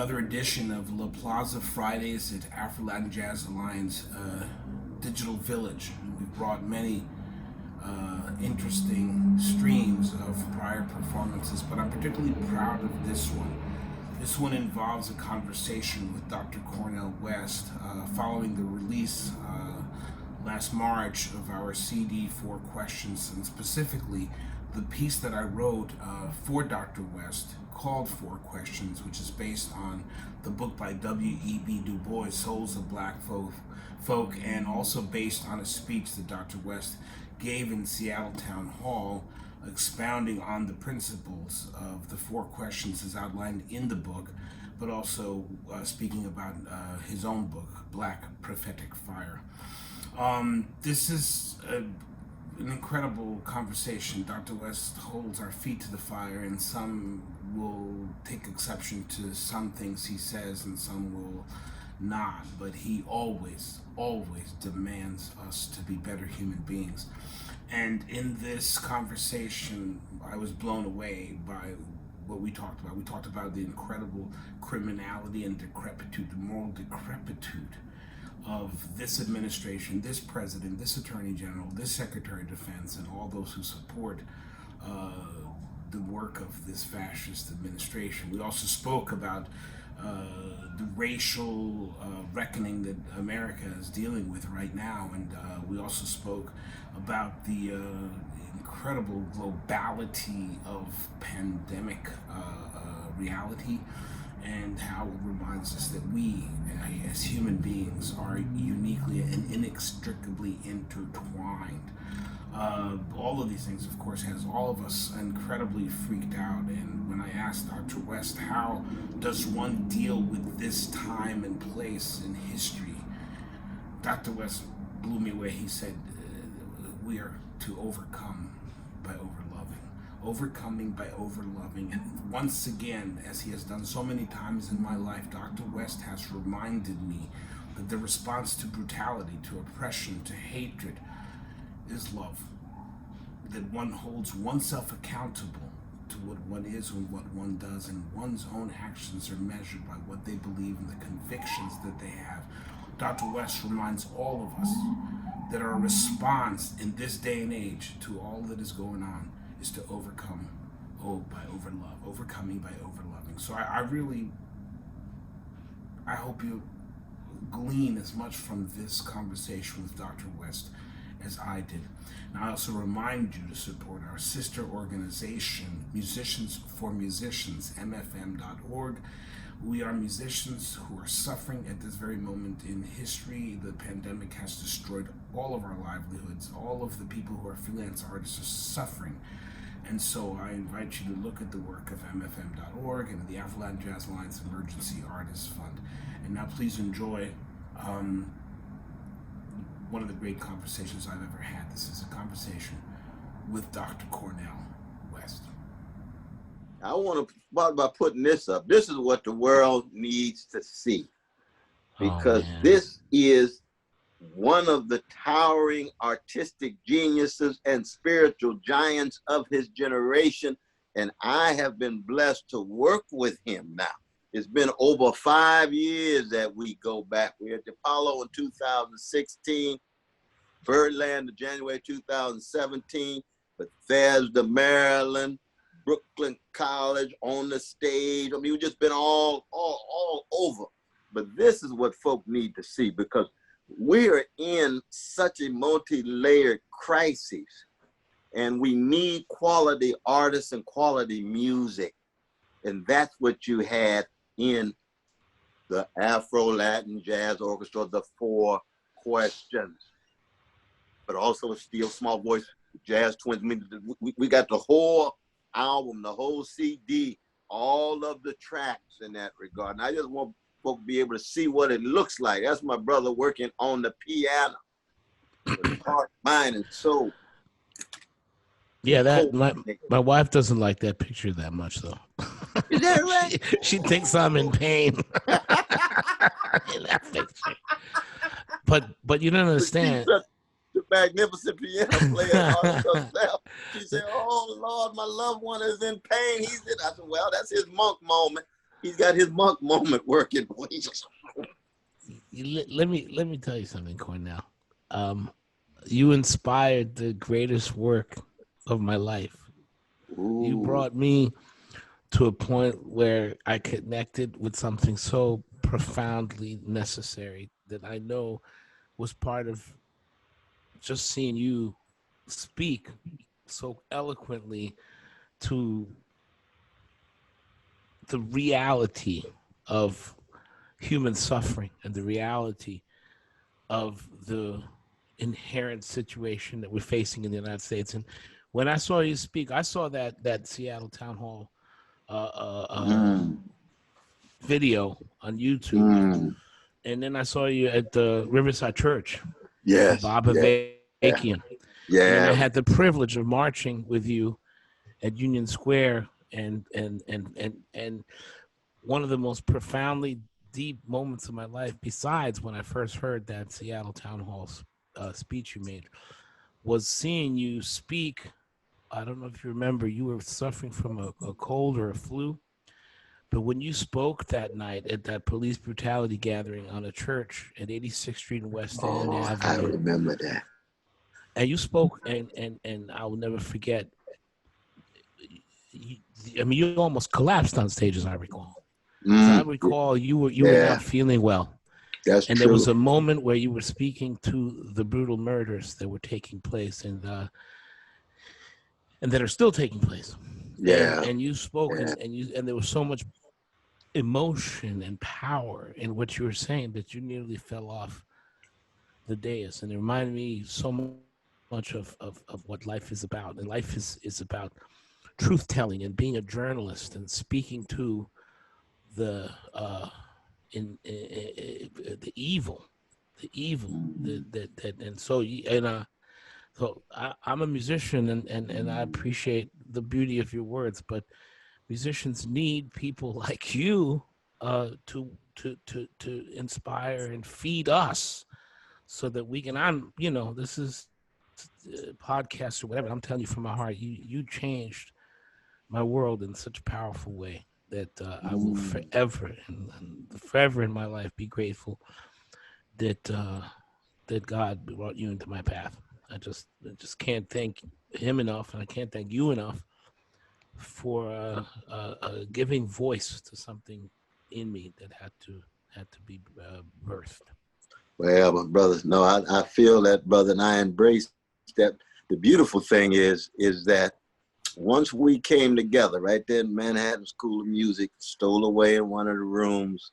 another edition of La Plaza Fridays at Afro-Latin Jazz Alliance Digital Village. We've brought many interesting streams of prior performances, but I'm particularly proud of this one. This one involves a conversation with Dr. Cornel West following the release last March of our CD, Four Questions, and specifically the piece that I wrote for Dr. West called Four Questions, which is based on the book by W.E.B. Du Bois, Souls of Black Folk, and also based on a speech that Dr. West gave in Seattle Town Hall, expounding on the principles of the Four Questions as outlined in the book, but also speaking about his own book, Black Prophetic Fire. This is an incredible conversation. Dr. West holds our feet to the fire, and some will take exception to some things he says and some will not, but he always demands us to be better human beings. And in this conversation, I was blown away by what we talked about. We talked about the incredible criminality and decrepitude, the moral decrepitude of this administration, this president, this attorney general, this secretary of defense, and all those who support the work of this fascist administration. We also spoke about the racial reckoning that America is dealing with right now, and we also spoke about the incredible globality of pandemic reality, and how it reminds us that we, as human beings, are uniquely and inextricably intertwined. All of these things, of course, has all of us incredibly freaked out. And when I asked Dr. West, how does one deal with this time and place in history, Dr. West blew me away. He said, we are to overcome by overloving. Overcoming by overloving. And once again, as he has done so many times in my life, Dr. West has reminded me that the response to brutality, to oppression, to hatred is love. That one holds oneself accountable to what one is and what one does, and one's own actions are measured by what they believe and the convictions that they have. Dr. West reminds all of us that our response in this day and age to all that is going on is to overcome by overlove, overcoming by overloving. So I hope you glean as much from this conversation with Dr. West as I did. And I also remind you to support our sister organization, Musicians for Musicians, mfm.org. We are musicians who are suffering at this very moment in history. The pandemic has destroyed all of our livelihoods. All of the people who are freelance artists are suffering. And so I invite you to look at the work of mfm.org and the Afro-Latin Jazz Alliance Emergency Artists Fund. And now please enjoy one of the great conversations I've ever had. This is a conversation with Dr. Cornel West. I want to start by putting this up. This is what the world needs to see, because this is one of the towering artistic geniuses and spiritual giants of his generation, and I have been blessed to work with him now. It's been over 5 years that we go back. We had the Apollo in 2016, Birdland in January 2017, Bethesda, Maryland, Brooklyn College, on the stage. I mean, we've just been all over. But this is what folk need to see, because we are in such a multi-layered crisis, and we need quality artists and quality music. And that's what you had in the Afro-Latin Jazz Orchestra, the Four Questions. But also a Steel Small Voice Jazz Twins. I mean, we got the whole album, the whole CD, all of the tracks in that regard. And I just want folks to be able to see what it looks like. That's my brother working on the piano with heart, mind, and soul. Yeah, that my wife doesn't like that picture that much, though. Is that right? she thinks I'm in pain in that picture. But you don't understand. The magnificent piano player herself. She said, "Oh Lord, my loved one is in pain. He's in." I said, "Well, that's his monk moment." He's got his monk moment working. Let me tell you something, Cornel. You inspired the greatest work of my life. Ooh. You brought me to a point where I connected with something so profoundly necessary that I know was part of just seeing you speak so eloquently to the reality of human suffering and the reality of the inherent situation that we're facing in the United States. And when I saw you speak, I saw that Seattle Town Hall video on YouTube. And then I saw you at the Riverside Church. Yes. Bob Avakian. Yeah. And I had the privilege of marching with you at Union Square, and one of the most profoundly deep moments of my life, besides when I first heard that Seattle Town Hall speech you made, was seeing you speak. I don't know if you remember, you were suffering from a cold or a flu, but when you spoke that night at that police brutality gathering on a church at 86th Street and West End Avenue. I remember that. And you spoke, and I will never forget. I mean, you almost collapsed on stage, as I recall. As I recall, you were not feeling well. That's and true. There was a moment where you were speaking to the brutal murders that were taking place, and that are still taking place. Yeah. And you spoke, and there was so much emotion and power in what you were saying that you nearly fell off the dais. And it reminded me so much of what life is about. And life is about truth telling and being a journalist and speaking to the evil, so I'm a musician, and I appreciate the beauty of your words, but musicians need people like you to inspire and feed us, so that we can. This is a podcast or whatever. I'm telling you from my heart, you changed my world in such a powerful way that I will forever in my life be grateful that God brought you into my path. I just can't thank him enough, and I can't thank you enough for giving voice to something in me that had to be birthed. Well, my brothers, no, I feel that, brother, and I embrace that. The beautiful thing is that once we came together right there in Manhattan School of Music, stole away in one of the rooms,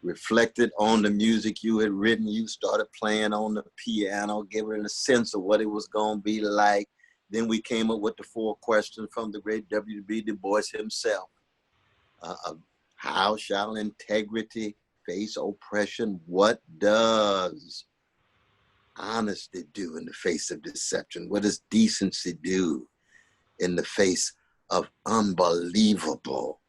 reflected on the music you had written, you started playing on the piano, giving a sense of what it was going to be like. Then we came up with the 4 questions from the great W.B. Du Bois himself. How shall integrity face oppression? What does honesty do in the face of deception? What does decency do in the face of unbelievable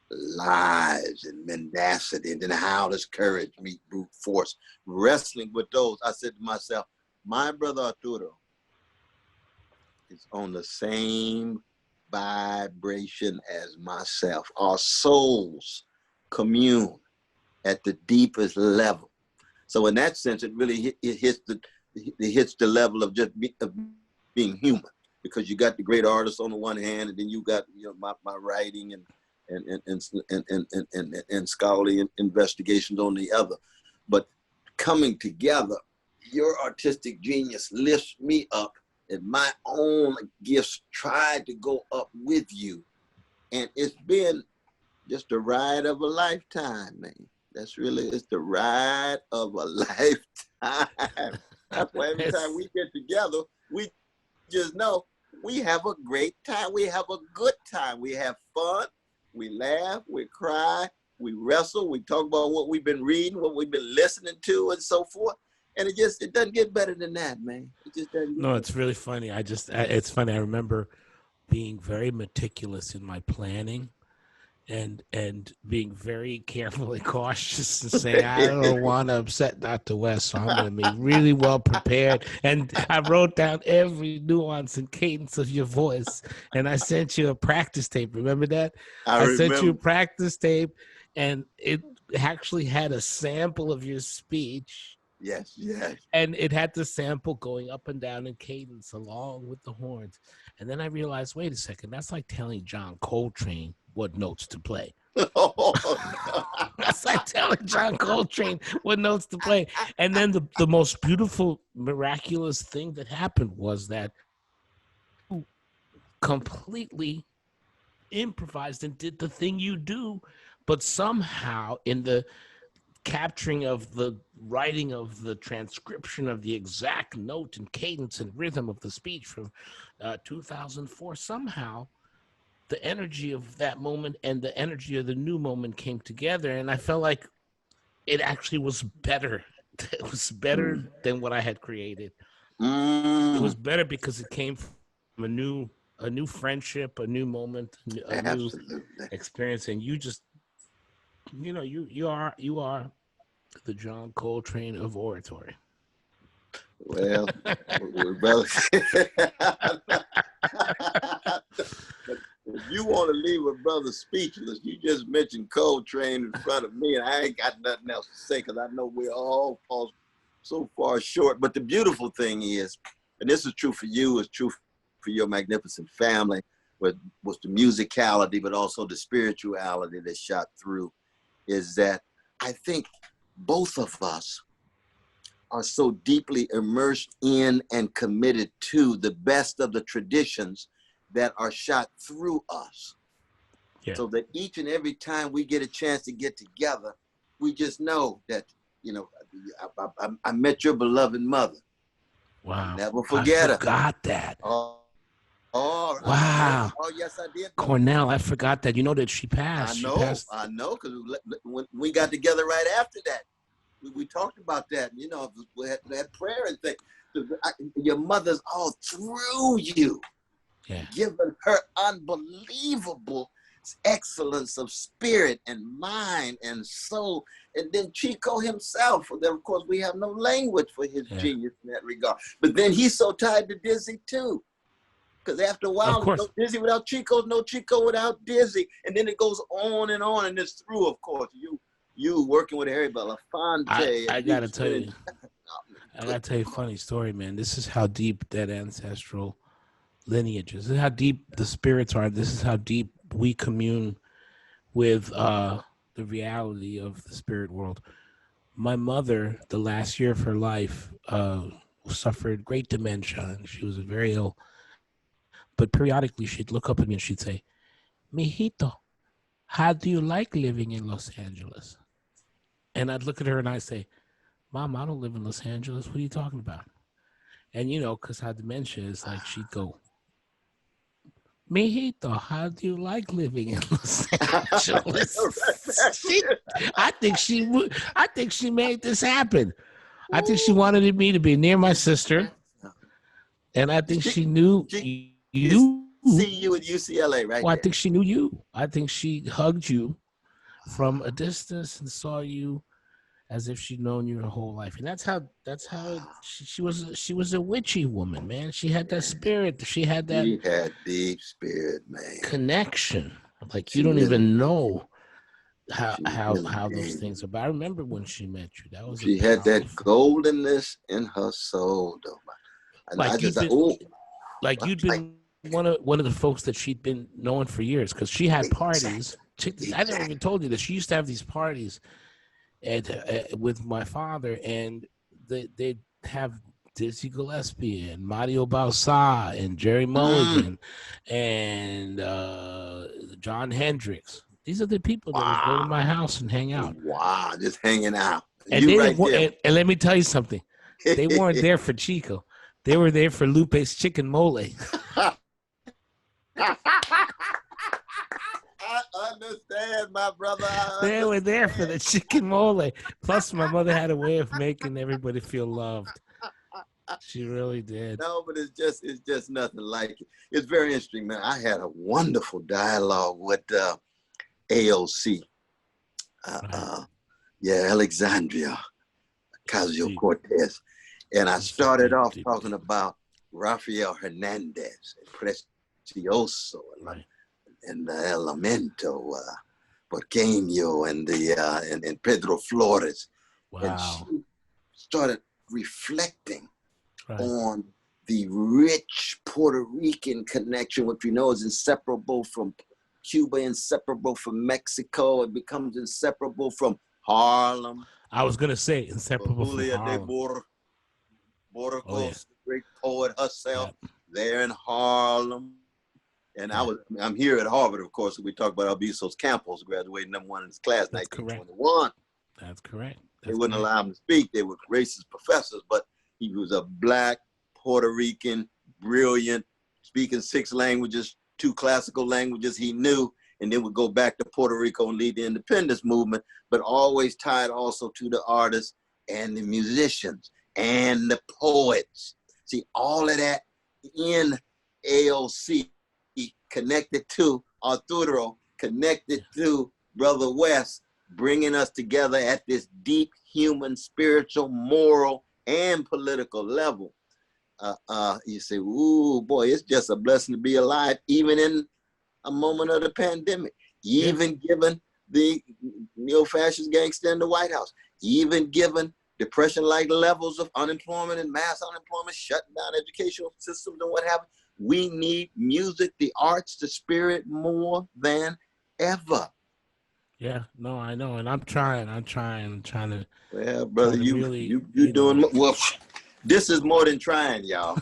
lies and mendacity? And then how does courage meet brute force? Wrestling with those, I said to myself, my brother Arturo is on the same vibration as myself. Our souls commune at the deepest level. So in that sense, it really hits the level of just being human, because you got the great artists on the one hand, and then you got my writing and scholarly investigations on the other. But coming together, your artistic genius lifts me up, and my own gifts tried to go up with you. And it's been just a ride of a lifetime, man. It's the ride of a lifetime. That's why every time we get together, we just know we have a great time. We have a good time. We have fun. We laugh. We cry. We wrestle. We talk about what we've been reading, what we've been listening to, and so forth. And it doesn't get better than that, man. It just doesn't. No, it's really funny. It's funny. I remember being very meticulous in my planning, and being very careful and cautious, and saying, I don't want to upset Dr. West, so I'm going to be really well prepared. And I wrote down every nuance and cadence of your voice, and I sent you a practice tape. Remember that? I sent you a practice tape, and it actually had a sample of your speech. Yes, yes. And it had the sample going up and down in cadence along with the horns. And then I realized, wait a second, that's like telling John Coltrane what notes to play. That's like telling John Coltrane what notes to play. And then the most beautiful, miraculous thing that happened was that you completely improvised and did the thing you do, but somehow in the capturing of the writing of the transcription of the exact note and cadence and rhythm of the speech from 2004, somehow the energy of that moment and the energy of the new moment came together, and I felt like it actually was better. It was better than what I had created. It was better because it came from a new friendship, a new moment, a new experience, and you just, you are the John Coltrane of oratory. Well, brother, if you want to leave a brother speechless, you just mentioned Coltrane in front of me, and I ain't got nothing else to say because I know we're all so far short. But the beautiful thing is, and this is true for you, it's true for your magnificent family, was the musicality, but also the spirituality that shot through, is that I think both of us are so deeply immersed in and committed to the best of the traditions that are shot through us. Yeah. So that each and every time we get a chance to get together, we just know that, I met your beloved mother. Wow. I'll never forget her. I forgot that. Oh, wow. Oh, yes, I did. Cornel, I forgot that. You know that she passed. I know, because when we got together right after that, we talked about that. We had prayer and things. Your mother's all through you, given her unbelievable excellence of spirit and mind and soul. And then Chico himself, of course, we have no language for his genius in that regard. But then he's so tied to Dizzy too. Because after a while, no Dizzy without Chico, no Chico without Dizzy. And then it goes on, and it's through, of course. You working with Harry Belafonte. I gotta tell you, a funny story, man. This is how deep that ancestral lineage is. This is how deep the spirits are. This is how deep we commune with the reality of the spirit world. My mother, the last year of her life, suffered great dementia, and she was very ill. But periodically, she'd look up at me and she'd say, "Mijito, how do you like living in Los Angeles?" And I'd look at her and I'd say, "Mom, I don't live in Los Angeles. What are you talking about?" And, because how dementia is, like, she'd go, "Mijito, how do you like living in Los Angeles?" I think she made this happen. I think she wanted me to be near my sister. And I think she knew you. See you at UCLA, right? Well, I think she knew you. I think she hugged you from a distance and saw you as if she'd known you her whole life. And that's how she was a witchy woman, man. She had that spirit. She had deep spirit, man. Connection. Like you don't even know how those things are. But I remember when she met you. That was she had that goldenness in her soul, though. You'd been one of the folks that she'd been knowing for years, because she had parties. I never even told you that she used to have these parties with my father, and they'd have Dizzy Gillespie and Mario Balsa and Jerry Mulligan and John Hendricks. These are the people that would go to my house and hang out. Wow, just hanging out. And let me tell you something. They weren't there for Chico. They were there for Lupe's chicken mole. I understand, my brother. They were there for the chicken mole. Plus, my mother had a way of making everybody feel loved. She really did. No, but it's just nothing like it. It's very interesting, man. I had a wonderful dialogue with AOC. Alexandria Ocasio-Cortez. And I started off talking about Rafael Hernandez, and Precioso, and El Lamento, Porteño and Pedro Flores. Wow. And she started reflecting Right. on the rich Puerto Rican connection, which we know is inseparable from Cuba, inseparable from Mexico. It becomes inseparable from Harlem. I was going to say inseparable from Julia de Harlem. Burgos, Oh, yeah. the great poet herself, Yep. there in Harlem. And I'm here at Harvard, of course, we talked about Albizu Campos graduating #1 in his class, That's 1921. That's correct. They wouldn't allow him to speak. They were racist professors, but he was a Black Puerto Rican, brilliant, speaking 6 languages, 2 classical languages he knew, and then would go back to Puerto Rico and lead the independence movement, but always tied also to the artists and the musicians and the poets. See, all of that in AOC, connected to Arturo, connected to Brother West, bringing us together at this deep human, spiritual, moral, and political level. You say, ooh, boy, it's just a blessing to be alive, even in a moment of the pandemic, even given the neo-fascist gangster in the White House, even given depression-like levels of unemployment and mass unemployment, shutting down educational systems and what have you. We need music, the arts, the spirit more than ever. Yeah, no, I know, and I'm trying to. Well, brother, you you doing know. well. This is more than trying, y'all.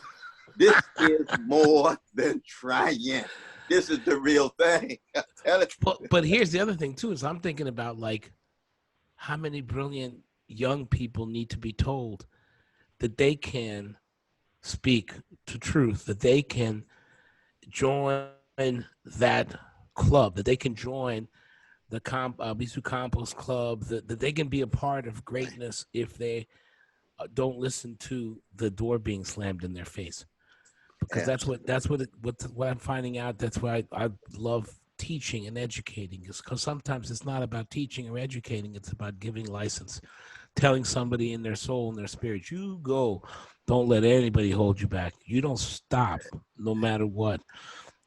This is more than trying. This is the real thing. Tell it. But here's the other thing too: is I'm thinking about like how many brilliant young people need to be told that they can speak to truth, that they can join that club, that they can join the Albizu Campos Club, that they can be a part of greatness if they don't listen to the door being slammed in their face. Because that's what I'm finding out. That's why I love teaching and educating, is because sometimes it's not about teaching or educating. It's about giving license, telling somebody in their soul and their spirit, you go. Don't let anybody hold you back. You don't stop no matter what.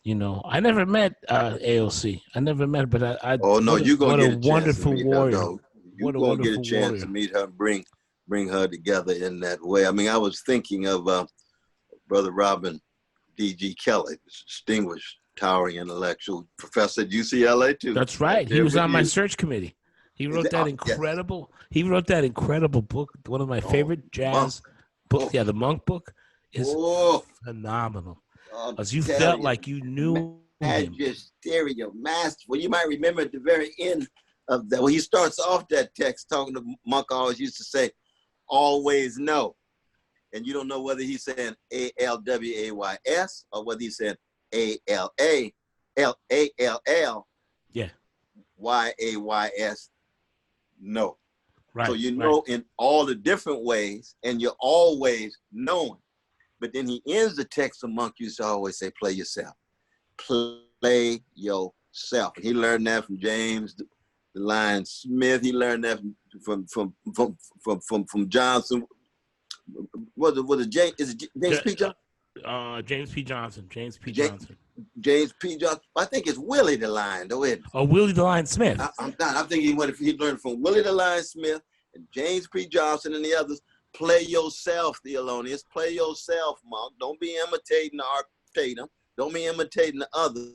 You know, I never met AOC. I never met her, but I oh no, you're gonna get a chance to meet her, though. You're gonna get a chance to meet her and bring her together in that way. I mean, I was thinking of Brother Robin D.G. Kelly, distinguished, towering intellectual professor at UCLA too. That's right. He was on my search committee. He wrote that incredible. Yes. He wrote that incredible book. One of my favorite jazz books. Yeah, the Monk book is phenomenal. Because you felt like you knew him. Stereo master. Well, you might remember at the very end of that, when he starts off that text talking to Monk, always used to say, "Always know," and you don't know whether he's saying ALWAYS or whether he's saying ALALL. Yeah. YAYS. No. Right. So you know in all the different ways, and you're always knowing. But then he ends the text, the Monk used to always say, play yourself. Play yourself. He learned that from James the Lion Smith. He learned that from Johnson. Was it James? Is it James P. Johnson? James P. Johnson. James P. Johnson. James P. Johnson. I think it's Willie the Lion, though, isn't it? Oh, Willie the Lion Smith. I'm thinking he learned from Willie the Lion Smith and James P. Johnson and the others. Play yourself, Theolonius. Play yourself, Monk. Don't be imitating Tatum. Don't be imitating the others.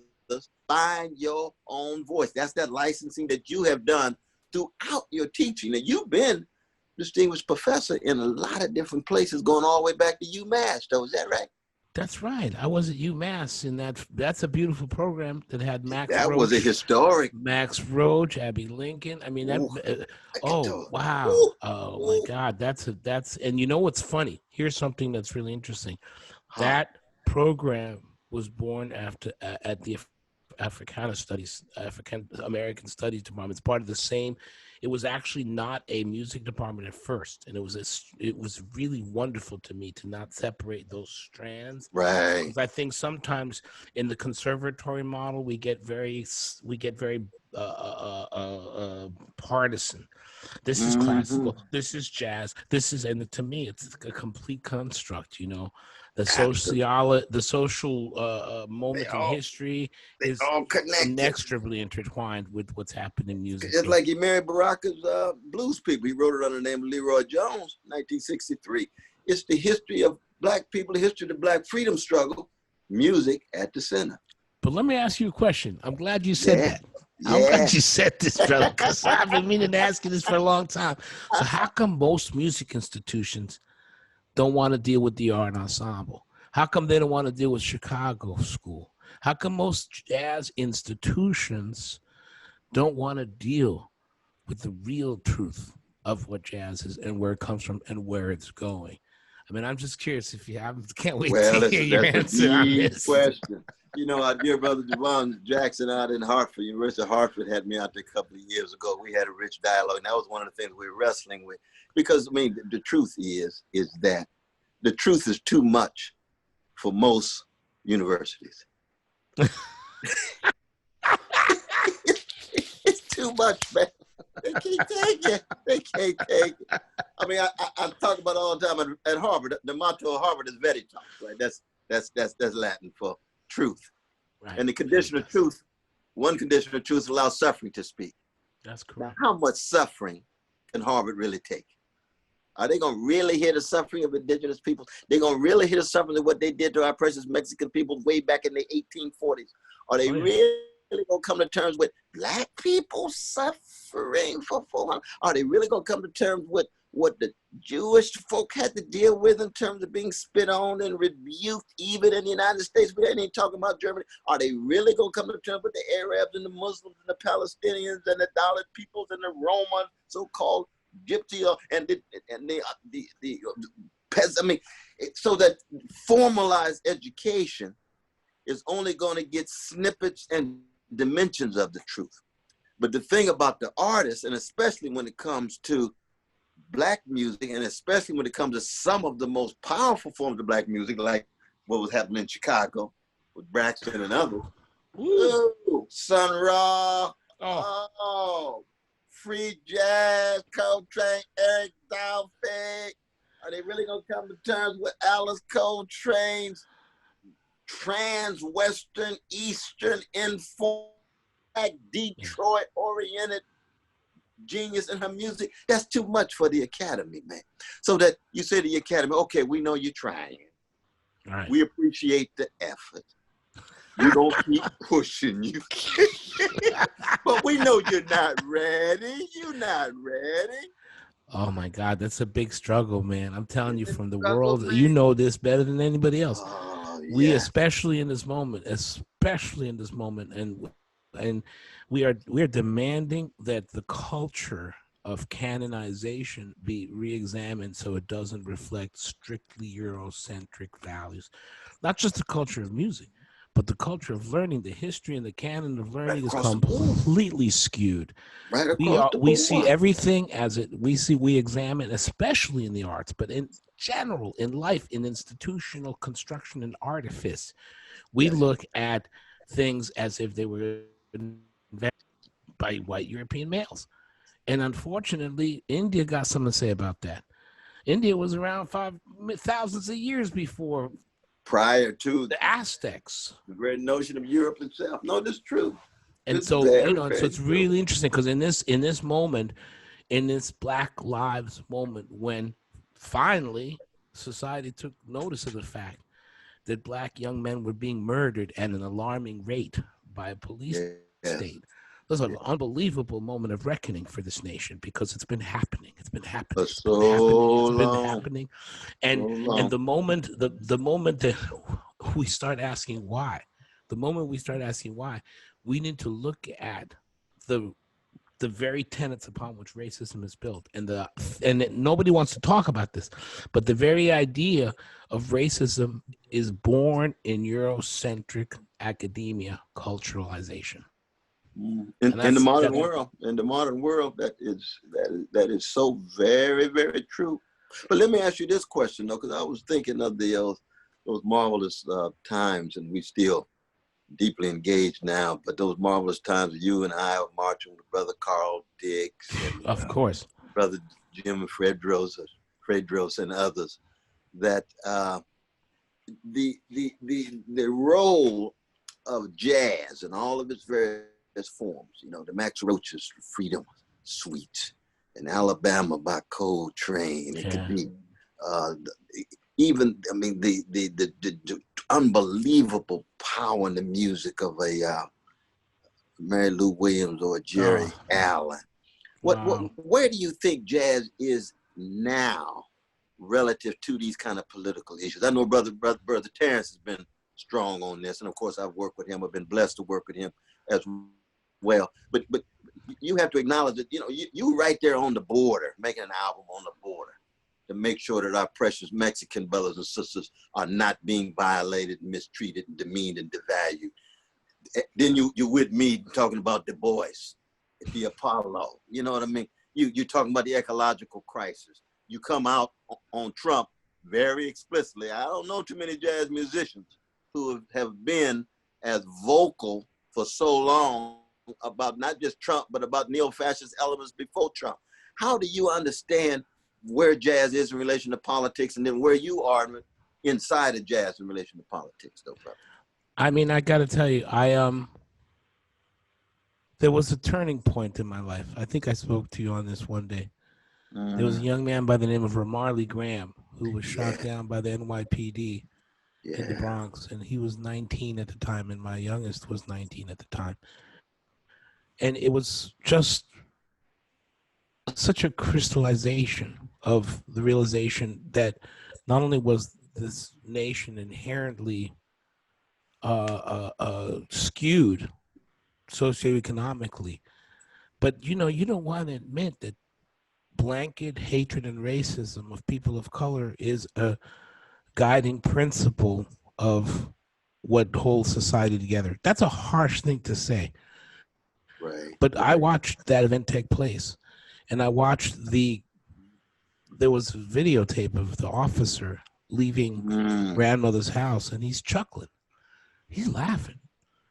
Find your own voice. That's that licensing that you have done throughout your teaching. And you've been distinguished professor in a lot of different places, going all the way back to UMass, though. Is that right? That's right. I was at UMass, and that's a beautiful program that had Max. That Roach, was a historic. Max Roach, Abby Lincoln. I mean, that. Wow! Ooh. Oh my God! That's. And you know what's funny? Here's something that's really interesting. That program was born at the African American Studies Department. It's part of the same. It was actually not a music department at first, and it was really wonderful to me to not separate those strands. Right. Because I think sometimes in the conservatory model we get very partisan. This is classical. This is jazz. This is, and to me, it's a complete construct. You know, the social moment in history is all connected, inextricably intertwined with what's happened in music. It's like he married Baraka's blues people. He wrote it under the name of Leroy Jones, 1963. It's the history of Black people, the history of the Black freedom struggle, music at the center. But let me ask you a question. I'm glad you said that. I'm glad you said this, brother, because I've been meaning to ask you this for a long time. So how come most music institutions don't want to deal with the art ensemble? How come they don't want to deal with Chicago School? How come most jazz institutions don't want to deal with the real truth of what jazz is and where it comes from and where it's going? I mean, I'm just curious if you have. Can't wait to hear your answer on this question. You know, our dear brother Javon Jackson out in Hartford, University of Hartford, had me out there a couple of years ago. We had a rich dialogue, and that was one of the things we were wrestling with. Because, I mean, the truth is that the truth is too much for most universities. It's too much, man. They can't take it. They can't take it. I mean, I talk about it all the time at Harvard. The motto of Harvard is veritas, right? That's Latin for truth. Right. And the condition of truth, one condition of truth allows suffering to speak. That's correct. Now, how much suffering can Harvard really take? Are they going to really hear the suffering of indigenous people? They're going to really hear the suffering of what they did to our precious Mexican people way back in the 1840s? Are they really going to come to terms with Black people suffering for 400? Are they really going to come to terms with what the Jewish folk had to deal with in terms of being spit on and rebuked, even in the United States? We ain't even talking about Germany. Are they really going to come to terms with the Arabs and the Muslims and the Palestinians and the Dalit peoples and the Roman so-called Gypsy and the peasants? I mean, so that formalized education is only going to get snippets and dimensions of the truth. But the thing about the artists, and especially when it comes to Black music, and especially when it comes to some of the most powerful forms of Black music, like what was happening in Chicago with Braxton and others. Ooh, Sun Ra, free jazz, Coltrane, Eric Dalfig. Are they really gonna come to terms with Alice Coltrane's trans-Western, Eastern, informed, Detroit-oriented genius in her music? That's too much for the Academy, man. So that you say to the Academy, okay, we know you're trying. Right. We appreciate the effort. We don't keep pushing you. But we know you're not ready. You're not ready. Oh my God, that's a big struggle, man. I'm telling you, from the world, man. You know this better than anybody else. We, especially in this moment, and we are demanding that the culture of canonization be re-examined so it doesn't reflect strictly Eurocentric values. Not just the culture of music, but the culture of learning. The history and the canon of learning is completely skewed. We see everything as it. We examine, especially in the arts, but in general, in life, in institutional construction and artifice, we look at things as if they were invented by white European males. And unfortunately, India got something to say about that. India was around thousands of years before, prior to the Aztecs, the great notion of Europe itself. No, that's true. And it's so so it's really interesting, because in this moment, in this Black Lives moment, when finally society took notice of the fact that Black young men were being murdered at an alarming rate by a police state. This was an unbelievable moment of reckoning for this nation, because it's been happening. It's been happening. It's been happening. And the moment that we start asking why, we need to look at the very tenets upon which racism is built, and nobody wants to talk about this, but the very idea of racism is born in Eurocentric academia culturalization. In the modern world, that is so very, very true. But let me ask you this question, though, because I was thinking of those marvelous times, and we still deeply engaged now, but those marvelous times you and I were marching with Brother Carl Dix, and, of course, Brother Jim and Fred Dros and others, that the role of jazz and all of its various forms, you know, the Max Roach's Freedom Suite in Alabama by Coltrane. It could be even, I mean, the unbelievable power in the music of a Mary Lou Williams or a Jerry Allen. Where do you think jazz is now relative to these kind of political issues? I know brother Terrence has been strong on this, and of course I've worked with him. I've been blessed to work with him as well. But you have to acknowledge that, you know, you right there on the border, making an album on the border to make sure that our precious Mexican brothers and sisters are not being violated, mistreated, and demeaned and devalued. Then you with me talking about Du Bois, the Apollo. You know what I mean? You're talking about the ecological crisis. You come out on Trump very explicitly. I don't know too many jazz musicians who have been as vocal for so long about not just Trump, but about neo-fascist elements before Trump. How do you understand where jazz is in relation to politics, and then where you are inside of jazz in relation to politics, though, brother? I mean, I got to tell you, there was a turning point in my life. I think I spoke to you on this one day. There was a young man by the name of Ramarley Graham who was shot down by the NYPD in the Bronx, and he was 19 at the time, and my youngest was 19 at the time. And it was just such a crystallization of the realization that not only was this nation inherently skewed socioeconomically, but you don't want to admit that blanket hatred and racism of people of color is a guiding principle of what holds society together. That's a harsh thing to say. Right. But I watched that event take place, and I watched there was a videotape of the officer leaving grandmother's house, and he's chuckling. He's laughing.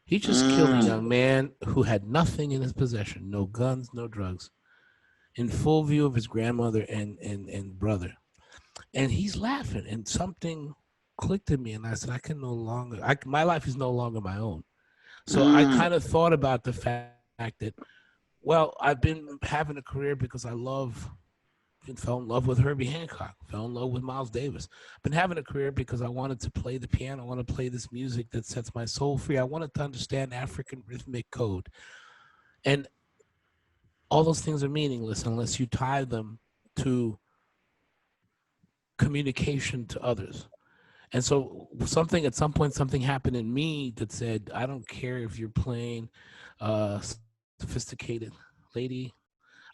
He just killed a young man who had nothing in his possession, no guns, no drugs, in full view of his grandmother and brother. And he's laughing, and something clicked in me, and I said, my life is no longer my own. So I kind of thought about the fact that, well, I've been having a career because I fell in love with Herbie Hancock, fell in love with Miles Davis. Been having a career because I wanted to play the piano. I want to play this music that sets my soul free. I wanted to understand African rhythmic code. And all those things are meaningless unless you tie them to communication to others. And so at some point, something happened in me that said, I don't care if you're playing sophisticated lady.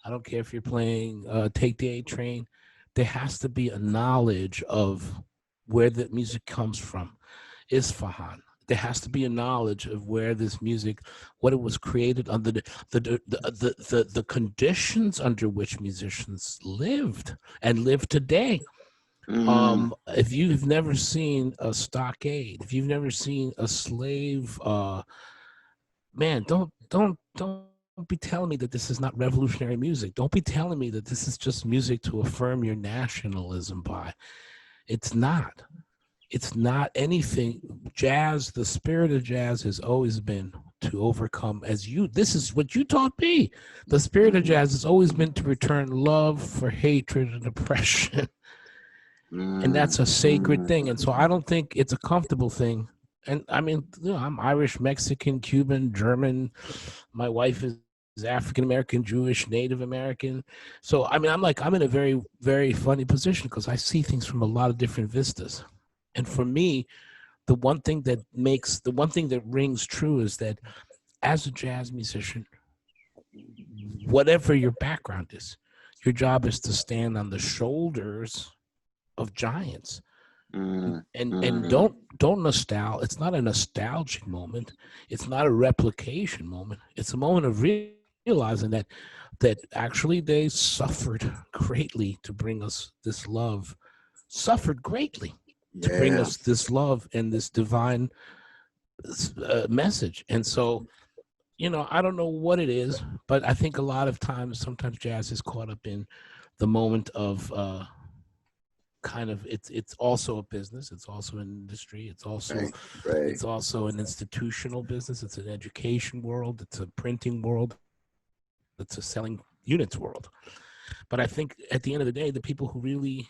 I don't care if you're playing Take the A Train. There has to be a knowledge of where the music comes from. Isfahan. There has to be a knowledge of where this music, what it was created under, the conditions under which musicians lived and live today. If you've never seen a stockade, if you've never seen a slave, man, don't be telling me that this is not revolutionary music. Don't be telling me that this is just music to affirm your nationalism by. It's not. It's not anything. Jazz, the spirit of jazz has always been to overcome, this is what you taught me. The spirit of jazz has always been to return love for hatred and oppression. And that's a sacred thing. And so I don't think it's a comfortable thing. And I mean, I'm Irish, Mexican, Cuban, German. My wife is African-American, Jewish, Native American. So, I mean, I'm in a very, very funny position because I see things from a lot of different vistas. And for me, the one thing that rings true is that as a jazz musician, whatever your background is, your job is to stand on the shoulders of giants. And don't it's not a nostalgic moment. It's not a replication moment. It's a moment of realizing that actually they suffered greatly to bring us this love, suffered greatly to bring us this love and this divine message. And so, I don't know what it is, but I think a lot of times, sometimes jazz is caught up in the moment of kind of, it's also a business. It's also an industry. It's also it's also an institutional business. It's an education world. It's a printing world. It's a selling units world. But I think at the end of the day, the people who really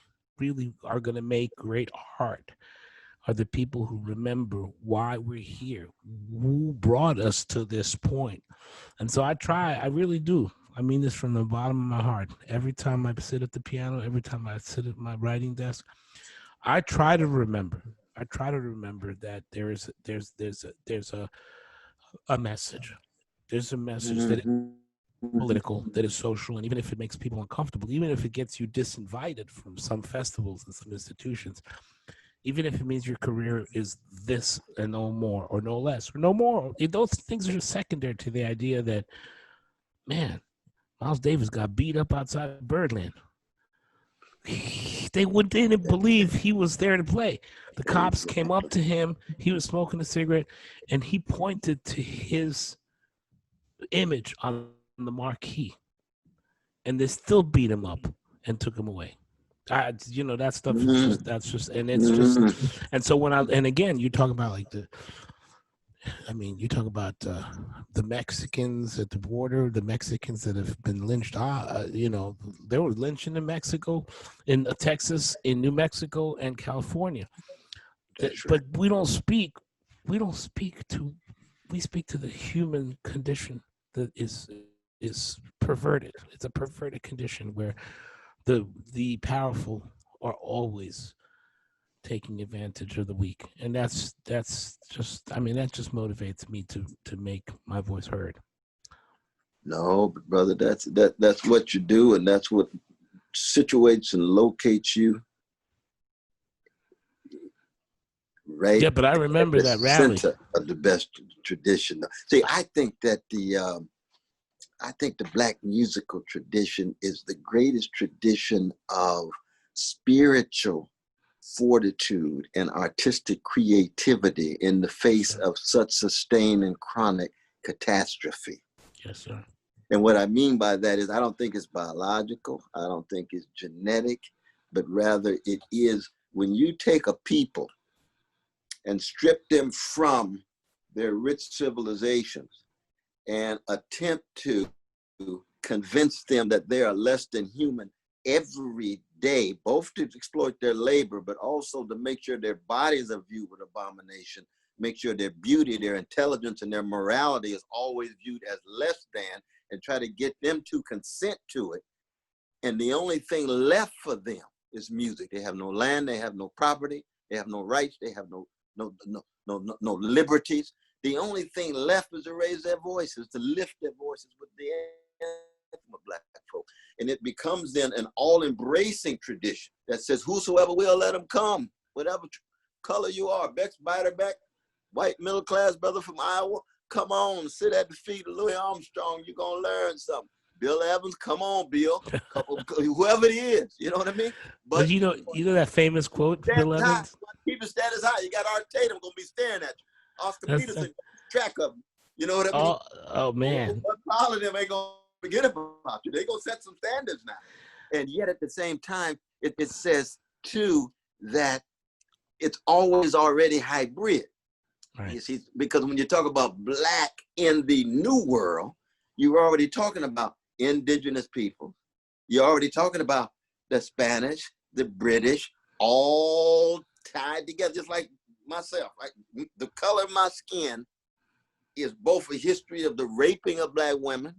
are going to make great art are the people who remember why we're here, who brought us to this point. And so I really do. I mean this from the bottom of my heart. Every time I sit at the piano, every time I sit at my writing desk, I try to remember that there's a message. There's a message that is political, that is social, and even if it makes people uncomfortable, even if it gets you disinvited from some festivals and some institutions, even if it means your career is this and no more or no less or no more, those things are secondary to the idea that, man, Miles Davis got beat up outside Birdland. They didn't believe he was there to play. The cops came up to him. He was smoking a cigarette, and he pointed to his image on the marquee, and they still beat him up and took him away. That stuff is just, and it's just, and so and again, you talk about you talk about the Mexicans at the border, the Mexicans that have been lynched. They were lynching in Mexico, in Texas, in New Mexico, and California. But we speak to the human condition that is perverted. It's a perverted condition where the powerful are always taking advantage of the weak, and that just motivates me to make my voice heard. No, brother, that's what you do, and that's what situates and locates you. Right. Yeah, but I remember that rally. Center of the best tradition. See, I think that the Black musical tradition is the greatest tradition of spiritual fortitude and artistic creativity in the face of such sustained and chronic catastrophe. Yes, sir. And what I mean by that is I don't think it's biological. I don't think it's genetic, but rather it is when you take a people and strip them from their rich civilizations and attempt to convince them that they are less than human every day, both to exploit their labor, but also to make sure their bodies are viewed with abomination, make sure their beauty, their intelligence, and their morality is always viewed as less than, and try to get them to consent to it. And the only thing left for them is music. They have no land, they have no property, they have no rights, they have no liberties. The only thing left is to raise their voices, to lift their voices with the anthem of Black folk. And it becomes then an all-embracing tradition that says, whosoever will, let them come, whatever color you are, Bex, Biderbeck, white middle-class brother from Iowa, come on, sit at the feet of Louis Armstrong, you're going to learn something. Bill Evans, come on, Bill. Whoever it is, you know what I mean? But you know that famous quote, Bill Evans? Keep the status high. You got Art Tatum going to be staring at you. Oscar Peterson, track of them. You know what I mean? Oh man. All of them ain't going to forget about you. They're going to set some standards now. And yet at the same time, it says, too, that it's always already hybrid. Right. You see, because when you talk about Black in the New World, you're already talking about indigenous people. You're already talking about the Spanish, the British, all tied together, just like myself. Right? The color of my skin is both a history of the raping of Black women.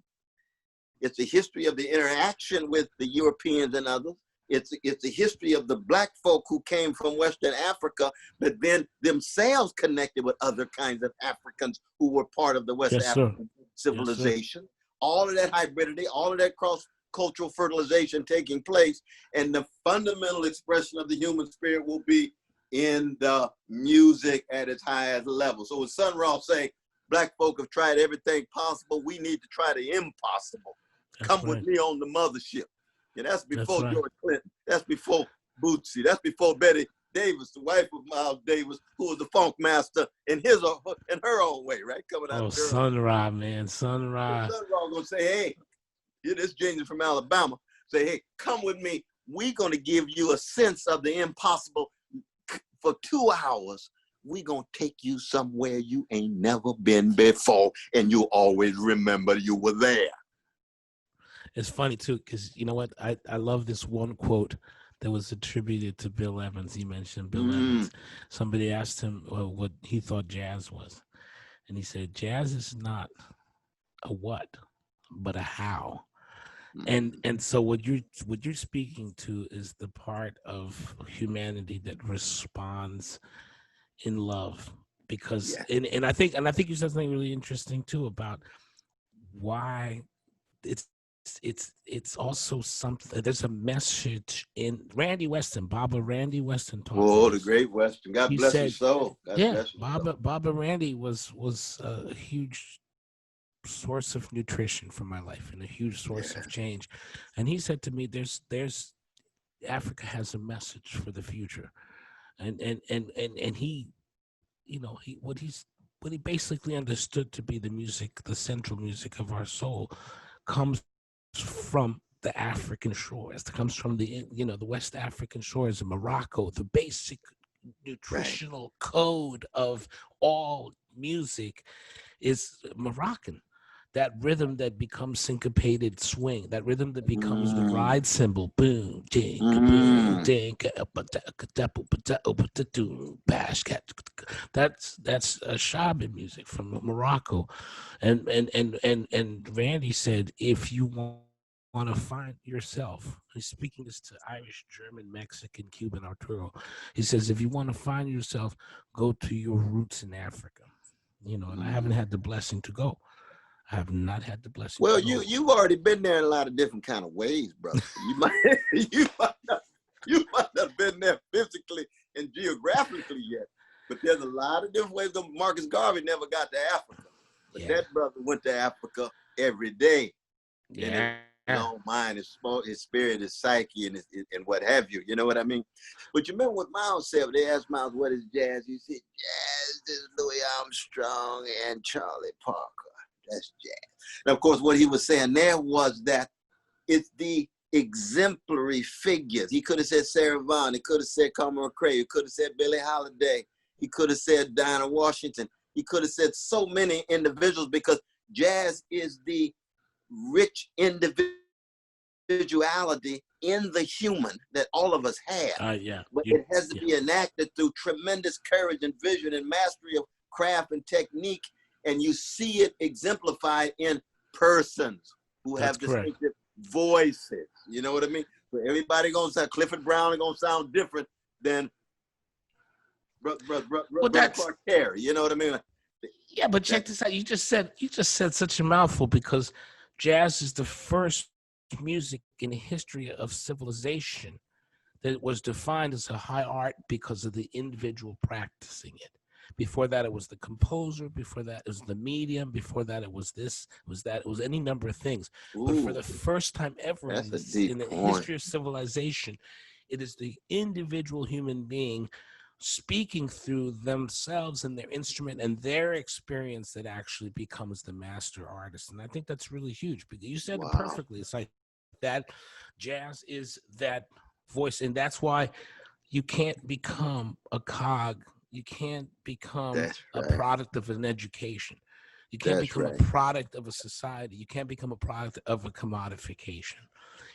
It's a history of the interaction with the Europeans and others. It's a history of the Black folk who came from Western Africa, but then themselves connected with other kinds of Africans who were part of the West African civilization. Yes, all of that hybridity, all of that cross-cultural fertilization taking place, and the fundamental expression of the human spirit will be in the music at its highest level. So when Sun Ra say, Black folk have tried everything possible, we need to try the impossible. Come with me on the mothership. And that's before George Clinton. That's before Bootsy. That's before Betty Davis, the wife of Miles Davis, who was the funk master in her own way, right? Coming out of Sun Ra, man. Sun Ra. Sun Ra gonna say, hey, you're this genius from Alabama. Say, hey, come with me. we're going to give you a sense of the impossible for 2 hours. We're going to take you somewhere you ain't never been before, and you'll always remember you were there. It's funny, too, because you know what? I love this one quote that was attributed to Bill Evans. He mentioned Bill Evans. Somebody asked him what he thought jazz was. And he said, jazz is not a what, but a how. And so what you're speaking to is the part of humanity that responds in love, because and I think you said something really interesting too about why it's also something. There's a message in Randy Weston, Randy Weston talks. Oh, the great Weston. God bless his soul. God bless his soul. Baba Randy was a huge source of nutrition for my life and a huge source of change. And he said to me, there's Africa has a message for the future. And he, you know, what he basically understood to be the music, the central music of our soul, comes from the African shores. It comes from the West African shores of Morocco. The basic nutritional code of all music is Moroccan. That rhythm that becomes syncopated swing, that rhythm that becomes the ride cymbal, boom, ding, boom, ding, that's a shaman music from Morocco, and Randy said, if you want to find yourself, he's speaking this to Irish, German, Mexican, Cuban Arturo. He says, if you want to find yourself, go to your roots in Africa, and I haven't had the blessing to go. I have not had the blessing. Well, you've already been there in a lot of different kind of ways, brother. You might not have been there physically and geographically yet, but there's a lot of different ways. Marcus Garvey never got to Africa, but that brother went to Africa every day. Yeah. His own mind, his spirit, his psyche, and what have you. You know what I mean? But you remember what Miles said when they asked Miles, what is jazz? He said, jazz is Louis Armstrong and Charlie Parker. That's jazz. And of course, what he was saying there was that it's the exemplary figures. He could have said Sarah Vaughan. He could have said Carmen McRae. He could have said Billie Holiday. He could have said Dinah Washington. He could have said so many individuals, because jazz is the rich individuality in the human that all of us have. But it has to be enacted through tremendous courage and vision and mastery of craft and technique. And you see it exemplified in persons who have distinctive voices. You know what I mean? So everybody gonna sound, Clifford Brown is gonna sound different than Brother Clark Terry. You know what I mean? Yeah, but check this out. You just said such a mouthful, because jazz is the first music in the history of civilization that was defined as a high art because of the individual practicing it. Before that, it was the composer. Before that, it was the medium. Before that, it was this, it was that. It was any number of things. But for the first time ever in the history of civilization, it is the individual human being speaking through themselves and their instrument and their experience that actually becomes the master artist. And I think that's really huge. Because you said it perfectly. It's like that jazz is that voice. And that's why you can't become a cog. You can't become a product of an education. You can't become a product of a society. You can't become a product of a commodification.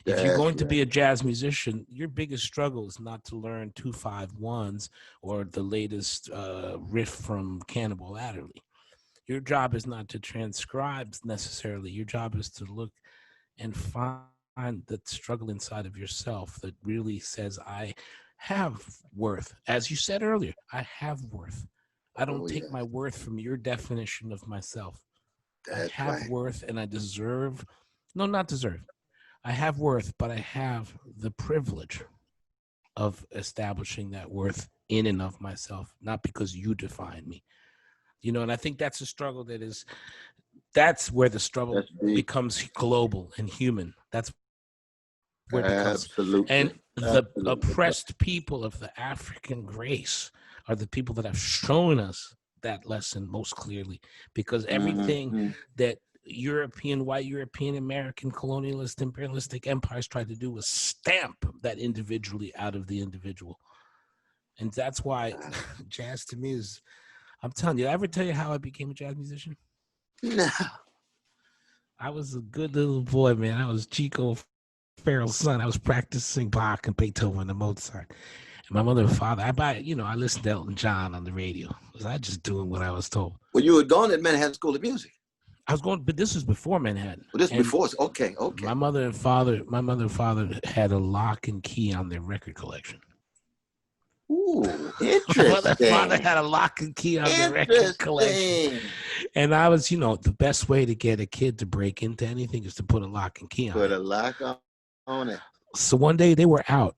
If you're going to be a jazz musician, your biggest struggle is not to learn 2-5-1s or the latest riff from Cannibal Adderley. Your job is not to transcribe necessarily. Your job is to look and find the struggle inside of yourself that really says, I have worth. As you said earlier, I have worth. I don't take my worth from your definition of myself. I have worth, and I deserve. No, not deserve. I have worth, but I have the privilege of establishing that worth in and of myself, not because you define me. And I think that's a struggle that's where the struggle becomes global and human. That's where it becomes. Absolutely. And the oppressed people of the African race are the people that have shown us that lesson most clearly, because everything that white European, American, colonialist, imperialistic empires tried to do was stamp that individually out of the individual. And that's why jazz to me is, I'm telling you, I ever tell you how I became a jazz musician? No. I was a good little boy, man. I was Chico Farrell's son. I was practicing Bach and Beethoven and Mozart. And my mother and father, I listened to Elton John on the radio. Was I just doing what I was told? Well, you had gone to Manhattan School of Music. I was going, but this was before Manhattan. Well, this and before. Okay. My mother and father had a lock and key on their record collection. Ooh, interesting. My mother and father had a lock and key on their record collection. And I was, the best way to get a kid to break into anything is to put a lock and key on it. Put a lock on it. So one day they were out,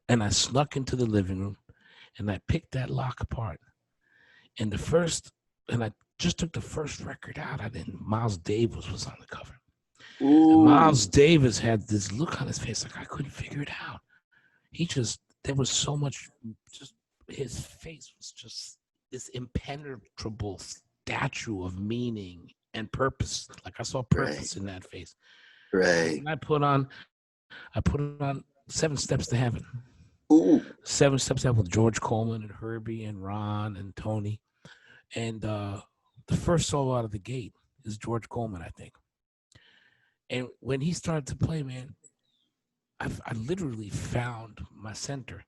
and I snuck into the living room, and I picked that lock apart. And I just took the first record out, and then Miles Davis was on the cover. Ooh. And Miles Davis had this look on his face like I couldn't figure it out. There was so much, his face was just this impenetrable statue of meaning and purpose. Like I saw purpose in that face. Right. And I put on 7 Steps to Heaven. Ooh. 7 Steps to Heaven with George Coleman and Herbie and Ron and Tony. And the first solo out of the gate is George Coleman, I think. And when he started to play, man, I literally found my center.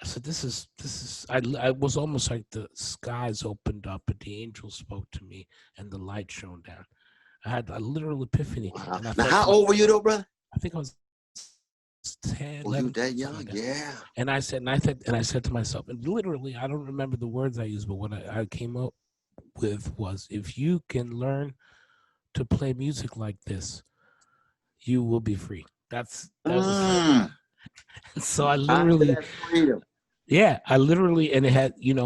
I said, this is, I was almost like the skies opened up and the angels spoke to me and the light shone down. I had a literal epiphany. Wow. Now, how old were you though, brother? I think I was 10, 11. Oh, you that young? Like that. Yeah. And I said to myself, and literally, I don't remember the words I used, but what I came up with was, if you can learn to play music like this, you will be free. So I literally, and it had, it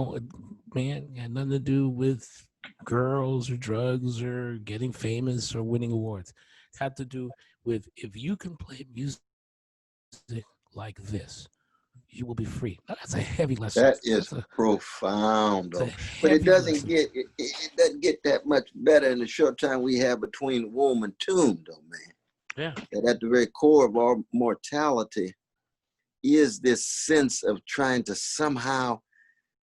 had nothing to do with girls or drugs or getting famous or winning awards. It had to do with, if you can play music like this, you will be free. Now, that's a heavy lesson. That is profound, though. But it doesn't get that much better in the short time we have between womb and tomb, though, man. Yeah. That at the very core of our mortality is this sense of trying to somehow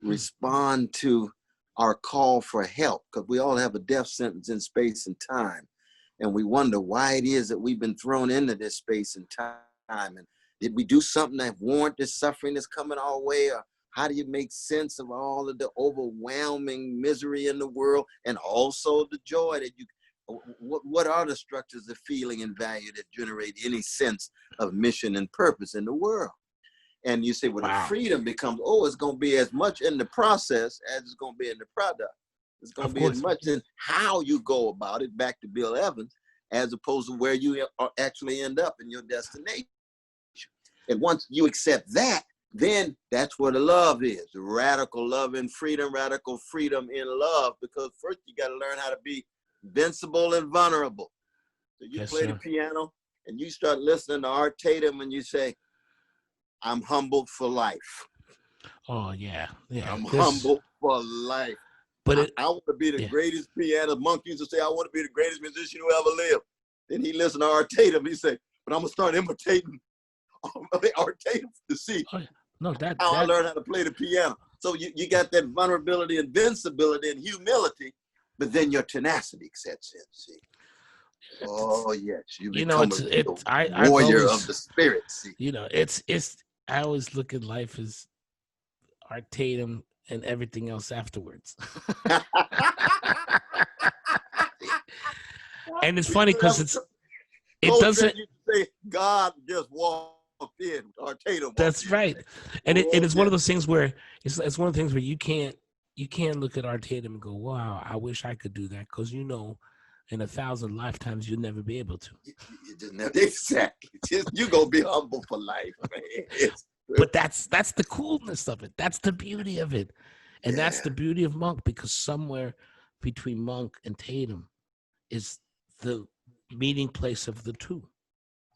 respond to our call for help, because we all have a death sentence in space and time. And we wonder why it is that we've been thrown into this space and time. And did we do something that warrant this suffering that's coming our way? Or how do you make sense of all of the overwhelming misery in the world, and also the joy that you, what are the structures of feeling and value that generate any sense of mission and purpose in the world? And you say, well, the freedom becomes, it's going to be as much in the process as it's going to be in the product. It's going to be as much in how you go about it, back to Bill Evans, as opposed to where you actually end up in your destination. And once you accept that, then that's where the love is. Radical love and freedom, radical freedom in love, because first you got to learn how to be invincible and vulnerable. So you play the piano and you start listening to Art Tatum and you say, I'm humbled for life. Oh, yeah. I'm humbled for life. But I want to be the greatest pianist. Monk used to say, I want to be the greatest musician who ever lived. Then he listened to Art Tatum. He said, but I'm going to start imitating Art Tatum to see how I learned how to play the piano. So you got that vulnerability, invincibility, and humility, but then your tenacity sets in. See? Oh yes, you become a warrior of the spirit. See? I always look at life as Art Tatum and everything else afterwards. And it's funny because it doesn't say God just walked in. Art Tatum. That's right, and it's one of those things where it's one of the things where you can't look at Art Tatum and go, wow, I wish I could do that, because in 1,000 lifetimes you'll never be able to. You just never, exactly. You're gonna be humble for life, man. But that's the coolness of it. That's the beauty of it, and that's the beauty of Monk, because somewhere between Monk and Tatum is the meeting place of the two.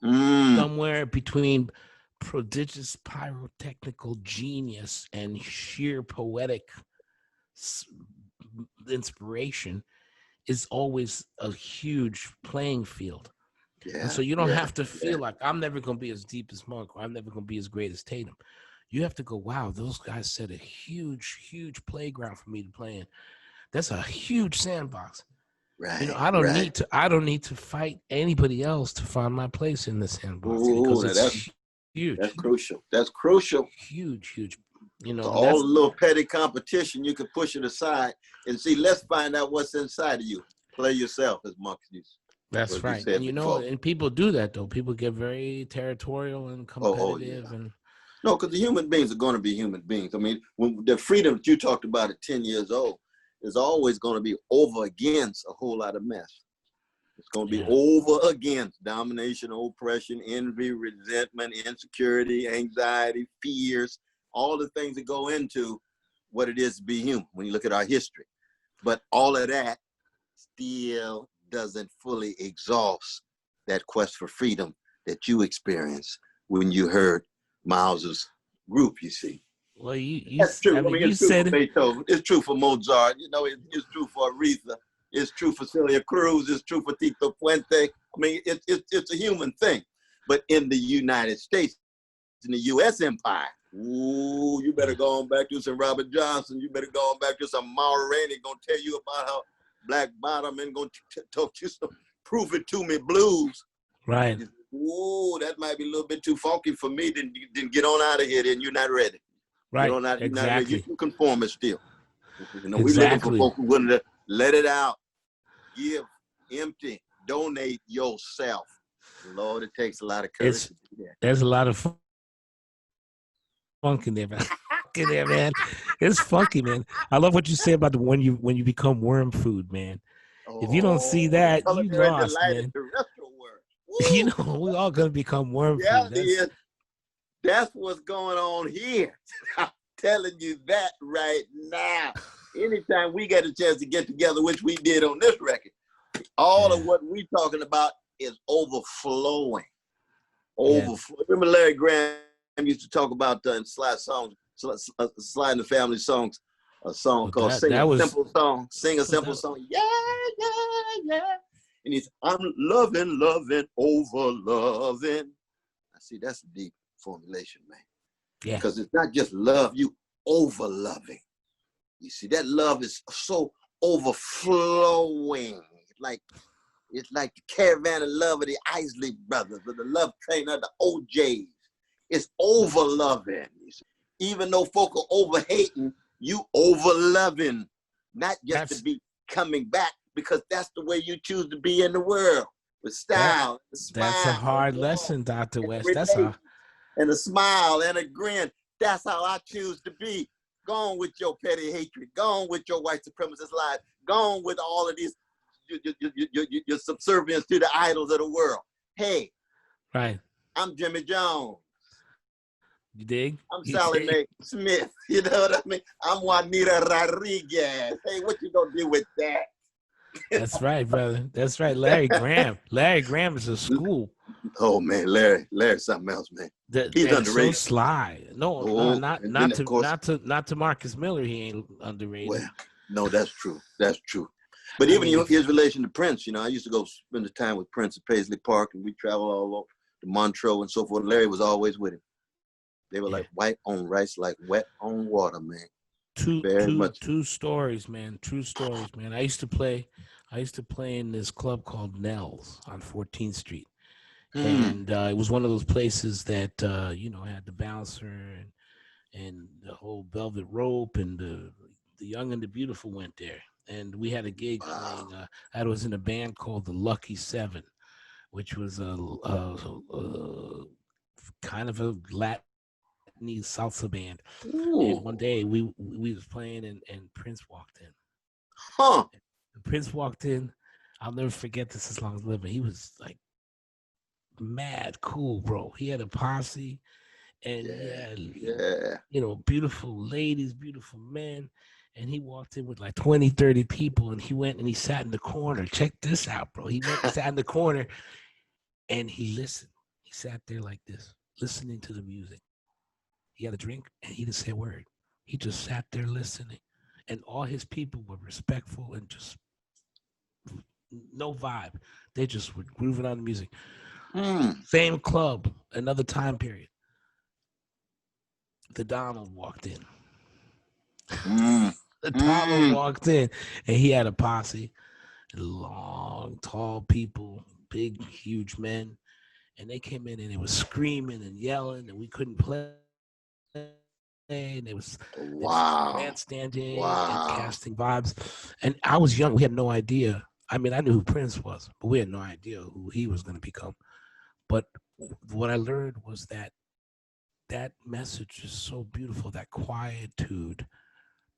Somewhere between prodigious pyrotechnical genius and sheer poetic inspiration is always a huge playing field. Yeah. And so you don't have to feel like I'm never going to be as deep as Monk, or I'm never going to be as great as Tatum. You have to go, wow, those guys set a huge, huge playground for me to play in. That's a huge sandbox. Right. You know, I don't need to fight anybody else to find my place in the sandbox. Ooh, because it's huge. That's crucial. That's crucial. Huge. You know, So all the little petty competition, you can push it aside and see, let's find out what's inside of you. Play yourself, as Monk used. That's right. And you know, and people do that though. People get very territorial and competitive. No, because the human beings are going to be human beings. I mean, when the freedom that you talked about at 10 years old is always going to be over against a whole lot of mess. It's going to be over against domination, oppression, envy, resentment, insecurity, anxiety, fears, all the things that go into what it is to be human when you look at our history. But all of that still doesn't fully exhaust that quest for freedom that you experienced when you heard Miles's group, you see. Well, that's true. I mean, it's true for Beethoven. It's true for Mozart. You know, it's true for Aretha. It's true for Celia Cruz. It's true for Tito Puente. I mean, it's a human thing. But in the United States, in the U.S. empire, ooh, you better go on back to some Robert Johnson. You better go on back to some Maura Rainey gonna tell you about how Black Bottom and gonna talk you some Prove It To Me blues. Right. Ooh, that might be a little bit too funky for me. Then get on out of here. Then you're not ready. Right. You're not Exactly. You conformist still. You know, exactly. We're looking for folks who willing to let it out, give, empty, donate yourself. Lord, it takes a lot of courage to do that. There's a lot of funk in there, man. It's funky, man. I love what you say about when you become worm food, man. If you don't see that, you lost, man. You know, we all gonna become worm food. That's what's going on here. I'm telling you that right now. Anytime we get a chance to get together, which we did on this record, all of what we're talking about is overflowing. Remember Larry Graham used to talk about in Slide in the Family songs, a song called Sing a Simple Song. Sing a Simple Song. Yeah. And he's, I'm loving, over loving. I see, that's a deep formulation, man. Yeah. Because it's not just love, you over loving. You see, that love is so overflowing. It's like the caravan of love of the Isley brothers, or the love train of the OJs. It's over loving. Even though folk are over hating, you over loving. Not just to be coming back, because that's the way you choose to be in the world. With style, that's a hard lesson, Dr. West. And a smile and a grin. That's how I choose to be. Gone with your petty hatred. Gone with your white supremacist lies. Gone with all of these your subservience to the idols of the world. Hey, right. I'm Jimmy Jones. You dig? I'm Sally Mae Smith. You know what I mean? I'm Juanita Rodriguez. Hey, what you gonna do with that? That's right, brother. That's right. Larry Graham. Larry Graham is a school. Oh man, Larry's something else, man. He's underrated. So sly. No, not to Marcus Miller. He ain't underrated. Well, no, that's true. That's true. But even his relation to Prince, you know, I used to go spend the time with Prince at Paisley Park, and we traveled all over to Montreux and so forth. And Larry was always with him. They were like white on rice, like wet on water, man. True stories, man. True stories, man. I used to play in this club called Nell's on 14th Street. And it was one of those places that had the bouncer and the whole velvet rope, and the young and the beautiful went there. And we had a gig playing. I was in a band called the Lucky Seven, which was a kind of a Latin salsa band. Ooh. And one day we was playing, and Prince walked in. Huh? Prince walked in. I'll never forget this as long as I live. He was like mad cool, bro. He had a posse, and he had beautiful ladies, beautiful men. And he walked in with like 20, 30 people, and he went and he sat in the corner. Check this out, bro. He went and sat in the corner, and he listened. He sat there like this, listening to the music. He had a drink, and he didn't say a word. He just sat there listening. And all his people were respectful and just no vibe. They just were grooving on the music. Mm. Same club, another time period. The Donald walked in. Mm. The Donald Mm. walked in, and he had a posse, long, tall people, big, huge men, and they came in and they were screaming and yelling, and we couldn't play. And it was Wow. grandstanding and Wow. casting vibes. And I was young. We had no idea. I mean, I knew who Prince was, but we had no idea who he was going to become. But what I learned was that message is so beautiful, that quietude,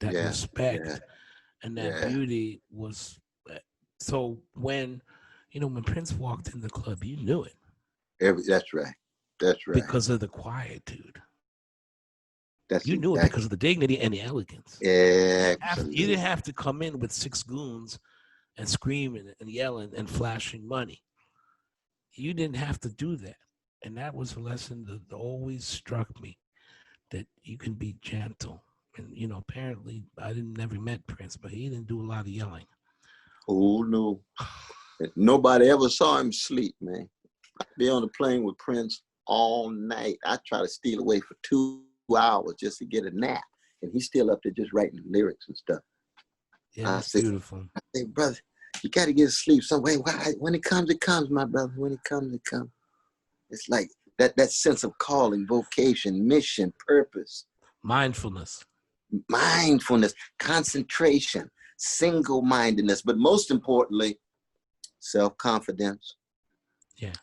that Yeah. respect, Yeah. and that Yeah. beauty was. So when Prince walked in the club, you knew it That's right. That's right. because of the quietude. That's You knew it because of the dignity and the elegance. Absolutely. You didn't have to come in with 6 goons and screaming and yelling and flashing money. You didn't have to do that. And that was a lesson that always struck me, that you can be gentle. And, apparently I never met Prince, but he didn't do a lot of yelling. Oh, no. Nobody ever saw him sleep, man. I'd be on the plane with Prince all night. I try to steal away for 2 hours just to get a nap. And he's still up there just writing lyrics and stuff. Yeah, that's beautiful. I say, brother, you got to get sleep some way. When it comes, my brother. When it comes, it comes. It's like that sense of calling, vocation, mission, purpose. Mindfulness, concentration, single-mindedness, but most importantly, self-confidence. Yeah.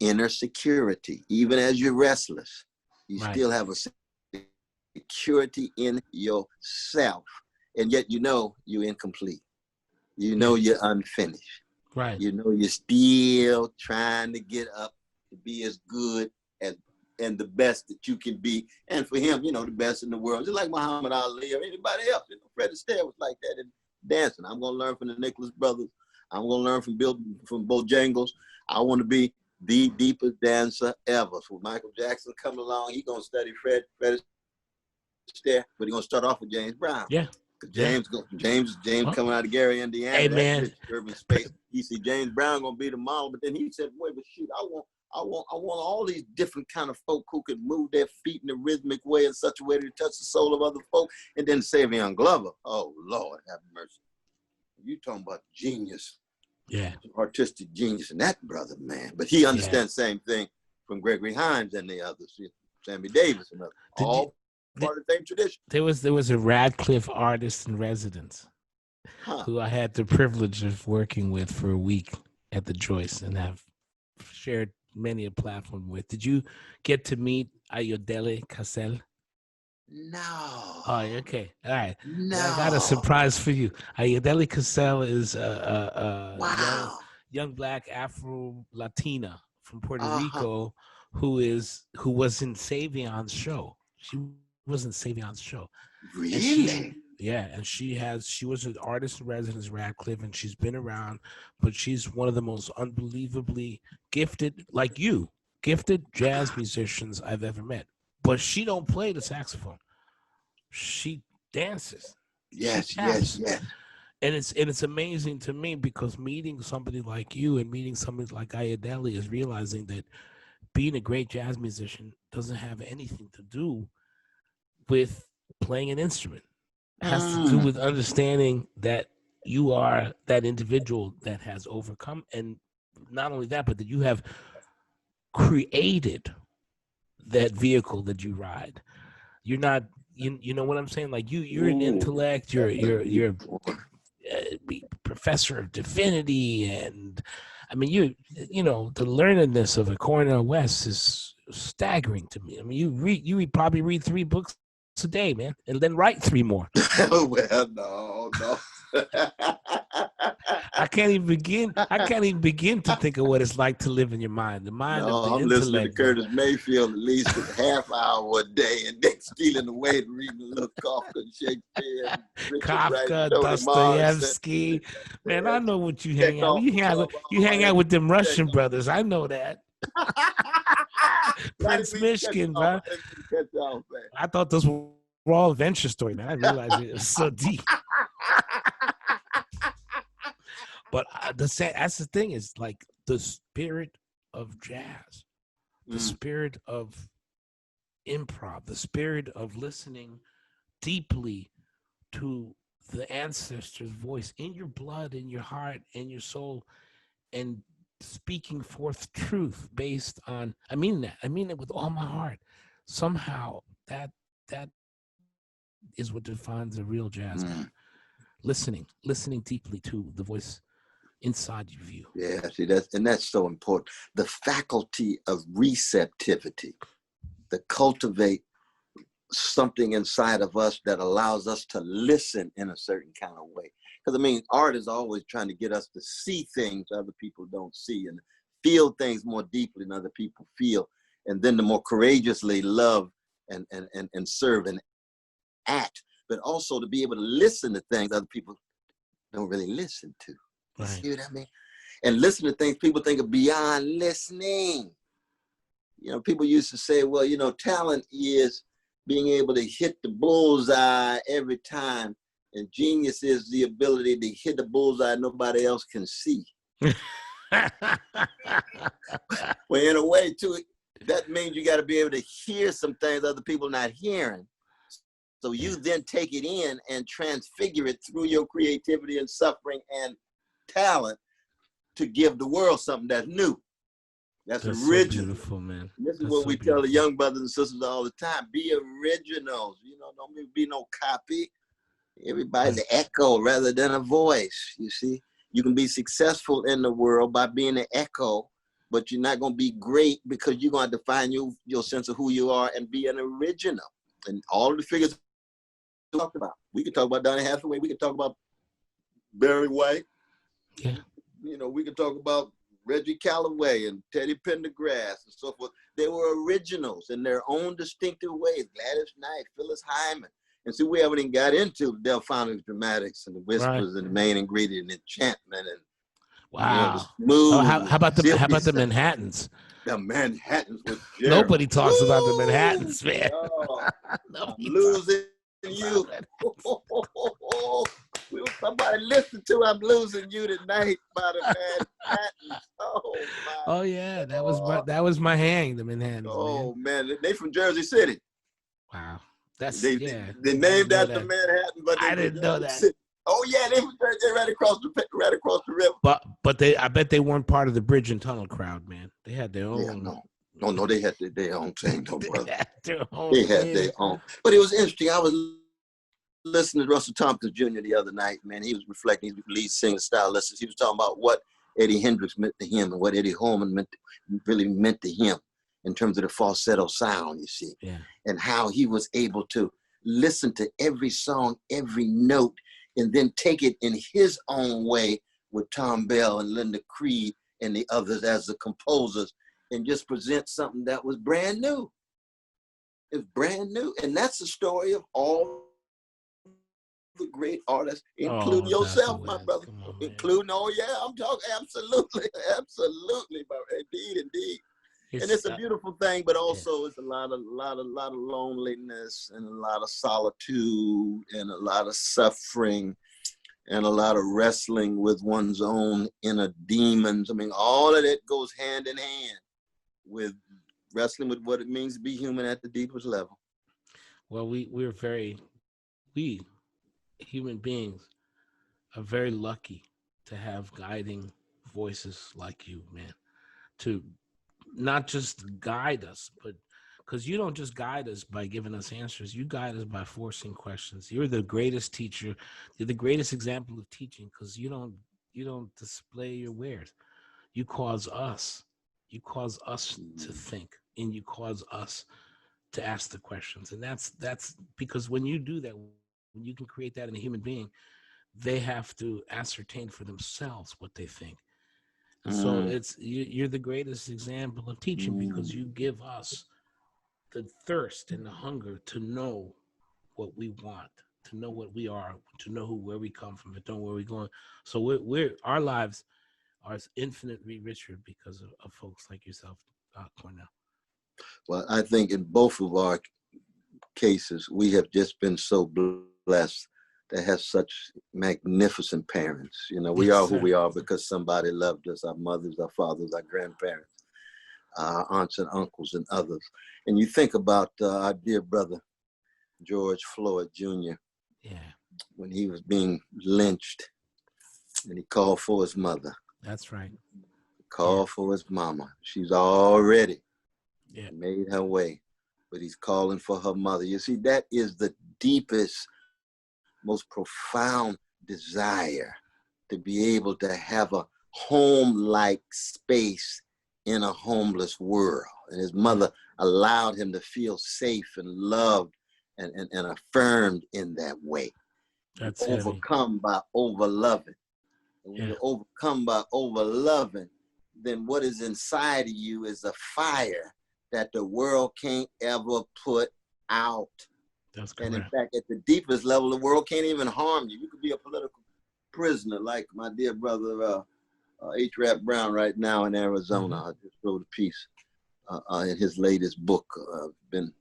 Inner security. Even as you're restless, you Right. still have a security in yourself. And yet you're incomplete. You're unfinished. Right. You're still trying to get up to be as good as and the best that you can be. And for him, the best in the world. Just like Muhammad Ali or anybody else. Fred Astaire was like that in dancing. I'm going to learn from the Nicholas brothers. I'm going to learn from Bojangles. I want to be the deepest dancer ever. So Michael Jackson coming along, he's going to study Fred Astaire, but he's going to start off with James Brown. Yeah. James coming out of Gary, Indiana. Hey, man. Urban space. You see James Brown going to be the model, but then he said, wait, but shoot, I want all these different kind of folk who can move their feet in a rhythmic way in such a way to touch the soul of other folk. And then Savion Glover, oh Lord, have mercy. You talking about genius. Yeah. Artistic genius in that brother, man. But he understands the same thing from Gregory Hines and the others, Sammy Davis and others. All part of the same tradition. There was a Radcliffe artist in residence who I had the privilege of working with for a week at the Joyce and have shared many a platform with. Did you get to meet Ayodele Cassell? No. Oh, okay. All right. No. I got a surprise for you. Ayodele Cassell is a young black Afro-Latina from Puerto Rico who was in Savion's show. She was in Savion's show. Really? And she was an artist in residence at Radcliffe, and she's been around, but she's one of the most unbelievably gifted, like you, gifted jazz musicians I've ever met. But she don't play the saxophone. She dances. Yes. And it's amazing to me because meeting somebody like you and meeting somebody like Ayodele is realizing that being a great jazz musician doesn't have anything to do with playing an instrument. It has to do with understanding that you are that individual that has overcome, and not only that, but that you have created that vehicle that you ride. You're not, you know what I'm saying? Like you're an intellect. You're a professor of divinity, and I mean the learnedness of a Cornel West is staggering to me. I mean you probably read 3 books a day, man, and then write 3 more. Well, no. I can't even begin to think of what it's like to live in your mind. The mind of the I'm intellect. listening to Curtis Mayfield at least a half hour a day, and then stealing away to reading a little Kafka, Shakespeare, Kafka, Dostoevsky. Man, I know what you hang out. You hang out with them Russian brothers. I know that. Prince Mishkin, bro. I thought those were all adventure stories, man. I realized it was so deep. But that's the thing, is like the spirit of jazz, the spirit of improv, the spirit of listening deeply to the ancestor's voice in your blood, in your heart, in your soul, and speaking forth truth based on, I mean it with all my heart. Somehow that is what defines a real jazz man. Listening deeply to the voice inside of you. Yeah, see, that's so important. The faculty of receptivity, to cultivate something inside of us that allows us to listen in a certain kind of way. Because I mean, art is always trying to get us to see things other people don't see, and feel things more deeply than other people feel, and then to more courageously love and serve and act, but also to be able to listen to things other people don't really listen to. You see what I mean? And listen to things people think are beyond listening. You know, people used to say, well, you know, talent is being able to hit the bullseye every time, and genius is the ability to hit the bullseye nobody else can see. Well, in a way, too, that means you got to be able to hear some things other people are not hearing. So you then take it in and transfigure it through your creativity and suffering and talent to give the world something that's new. That's original. So beautiful, man. This is what we tell the young brothers and sisters all the time. Be originals. You know, don't be no copy. Everybody's an echo rather than a voice. You see, you can be successful in the world by being an echo, but you're not going to be great because you're going to define your sense of who you are and be an original. And all of the figures we talked about. We could talk about Donny Hathaway. We could talk about Barry White. Yeah. You know, we could talk about Reggie Calloway and Teddy Pendergrass and so forth. They were originals in their own distinctive ways. Gladys Knight, Phyllis Hyman. And so we haven't even got into the Delphonics Dramatics and the Whispers and the Main Ingredient, Enchantment, and wow. You know, smooth. How about the Manhattans? The Manhattans with Nobody talks about the Manhattans, man. Oh, I'm losing you. Somebody listen to I'm Losing You Tonight by the Manhattans. Oh my. Oh yeah, that was my hang, the Manhattans. Oh man, they from Jersey City. Wow. That's they named after Manhattan, but I didn't know that. Oh yeah, they right across the river. But I bet they weren't part of the Bridge and Tunnel crowd, man. They had their own. Yeah, no, they had their own thing, no brother. They had their own. But it was interesting. I was listening to Russell Tompkins Jr. the other night, man. He was reflecting, his lead singer stylist. He was talking about what Eddie Hendrix meant to him and what Eddie Holman really meant to him in terms of the falsetto sound, you see. Yeah. And how he was able to listen to every song, every note, and then take it in his own way with Tom Bell and Linda Creed and the others as the composers, and just present something that was brand new. It's brand new. And that's the story of all the great artists, including yourself, my brother. Including, I'm talking absolutely, indeed. And it's a beautiful thing, but also it's a lot of loneliness and a lot of solitude and a lot of suffering and a lot of wrestling with one's own inner demons. I mean, all of that goes hand in hand with wrestling with what it means to be human at the deepest level. Well, we human beings are very lucky to have guiding voices like you, man, to not just guide us, but because you don't just guide us by giving us answers, you guide us by forcing questions. You're the greatest teacher. You're the greatest example of teaching, because you don't display your wares. You cause us to think, and you cause us to ask the questions. And that's because when you do that, when you can create that in a human being, they have to ascertain for themselves what they think. And so you're the greatest example of teaching, because you give us the thirst and the hunger to know what we want, to know what we are, to know where we come from, to know where we're going. So our lives are infinitely richer because of folks like yourself, Cornel. Well, I think in both of our cases, we have just been so blessed that has such magnificent parents. You know, we Yes, are who sir. we are because somebody loved us, our mothers, our fathers, our grandparents, our aunts and uncles and others. And you think about our dear brother, George Floyd Jr., Yeah, when he was being lynched and he called for his mother, that's right. called for his mama. She's already Yeah, made her way, but he's calling for her mother. You see, that is the deepest, most profound desire, to be able to have a home-like space in a homeless world. And his mother allowed him to feel safe and loved and affirmed in that way. that's heavy. Overcome by overloving. And when Yeah. you're overcome by overloving, then what is inside of you is a fire that the world can't ever put out. That's And in correct. fact, at the deepest level, the world can't even harm you. You could be a political prisoner, like my dear brother H. Rap Brown right now in Arizona. I just wrote a piece in his latest book. Been in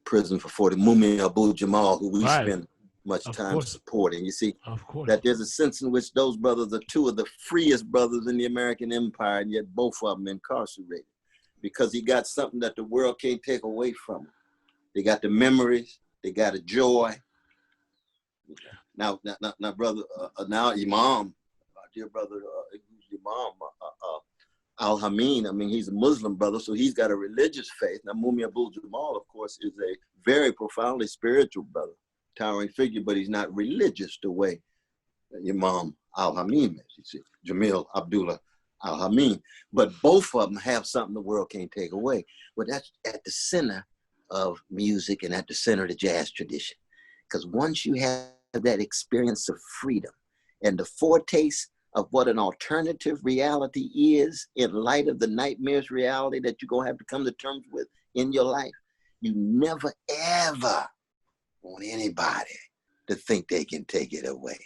prison for 40. Mumi Abu Jamal, who we spend much time supporting. You see, that there's a sense in which those brothers are two of the freest brothers in the American empire, and yet both of them incarcerated because he got something that the world can't take away from him. They got the memories, they got a joy. Now, brother, now Imam, my dear brother, Imam Al-Hameen, I mean, he's a Muslim brother, so he's got a religious faith. Now, Mumi Abdul Jamal, of course, is a very profoundly spiritual brother, towering figure, but he's not religious the way Imam Al-Hameen is. You see, Jamil Abdullah Al-Hameen. But both of them have something the world can't take away. But that's at the center of music and at the center of the jazz tradition. Because once you have that experience of freedom and the foretaste of what an alternative reality is in light of the nightmares reality that you're going to have to come to terms with in your life, you never, ever want anybody to think they can take it away,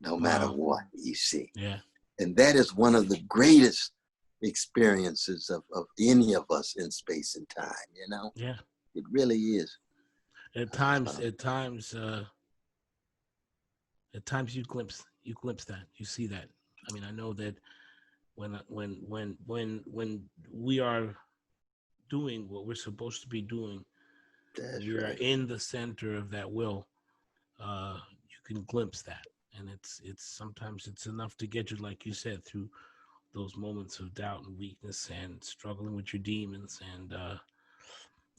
no matter what, you see. Yeah. And that is one of the greatest experiences of any of us in space and time, you know? Yeah. It really is. At times you glimpse that, you see that. I mean, I know that when we are doing what we're supposed to be doing, we are in the center of that will. You can glimpse that, and it's sometimes it's enough to get you, like you said, through those moments of doubt and weakness and struggling with your demons and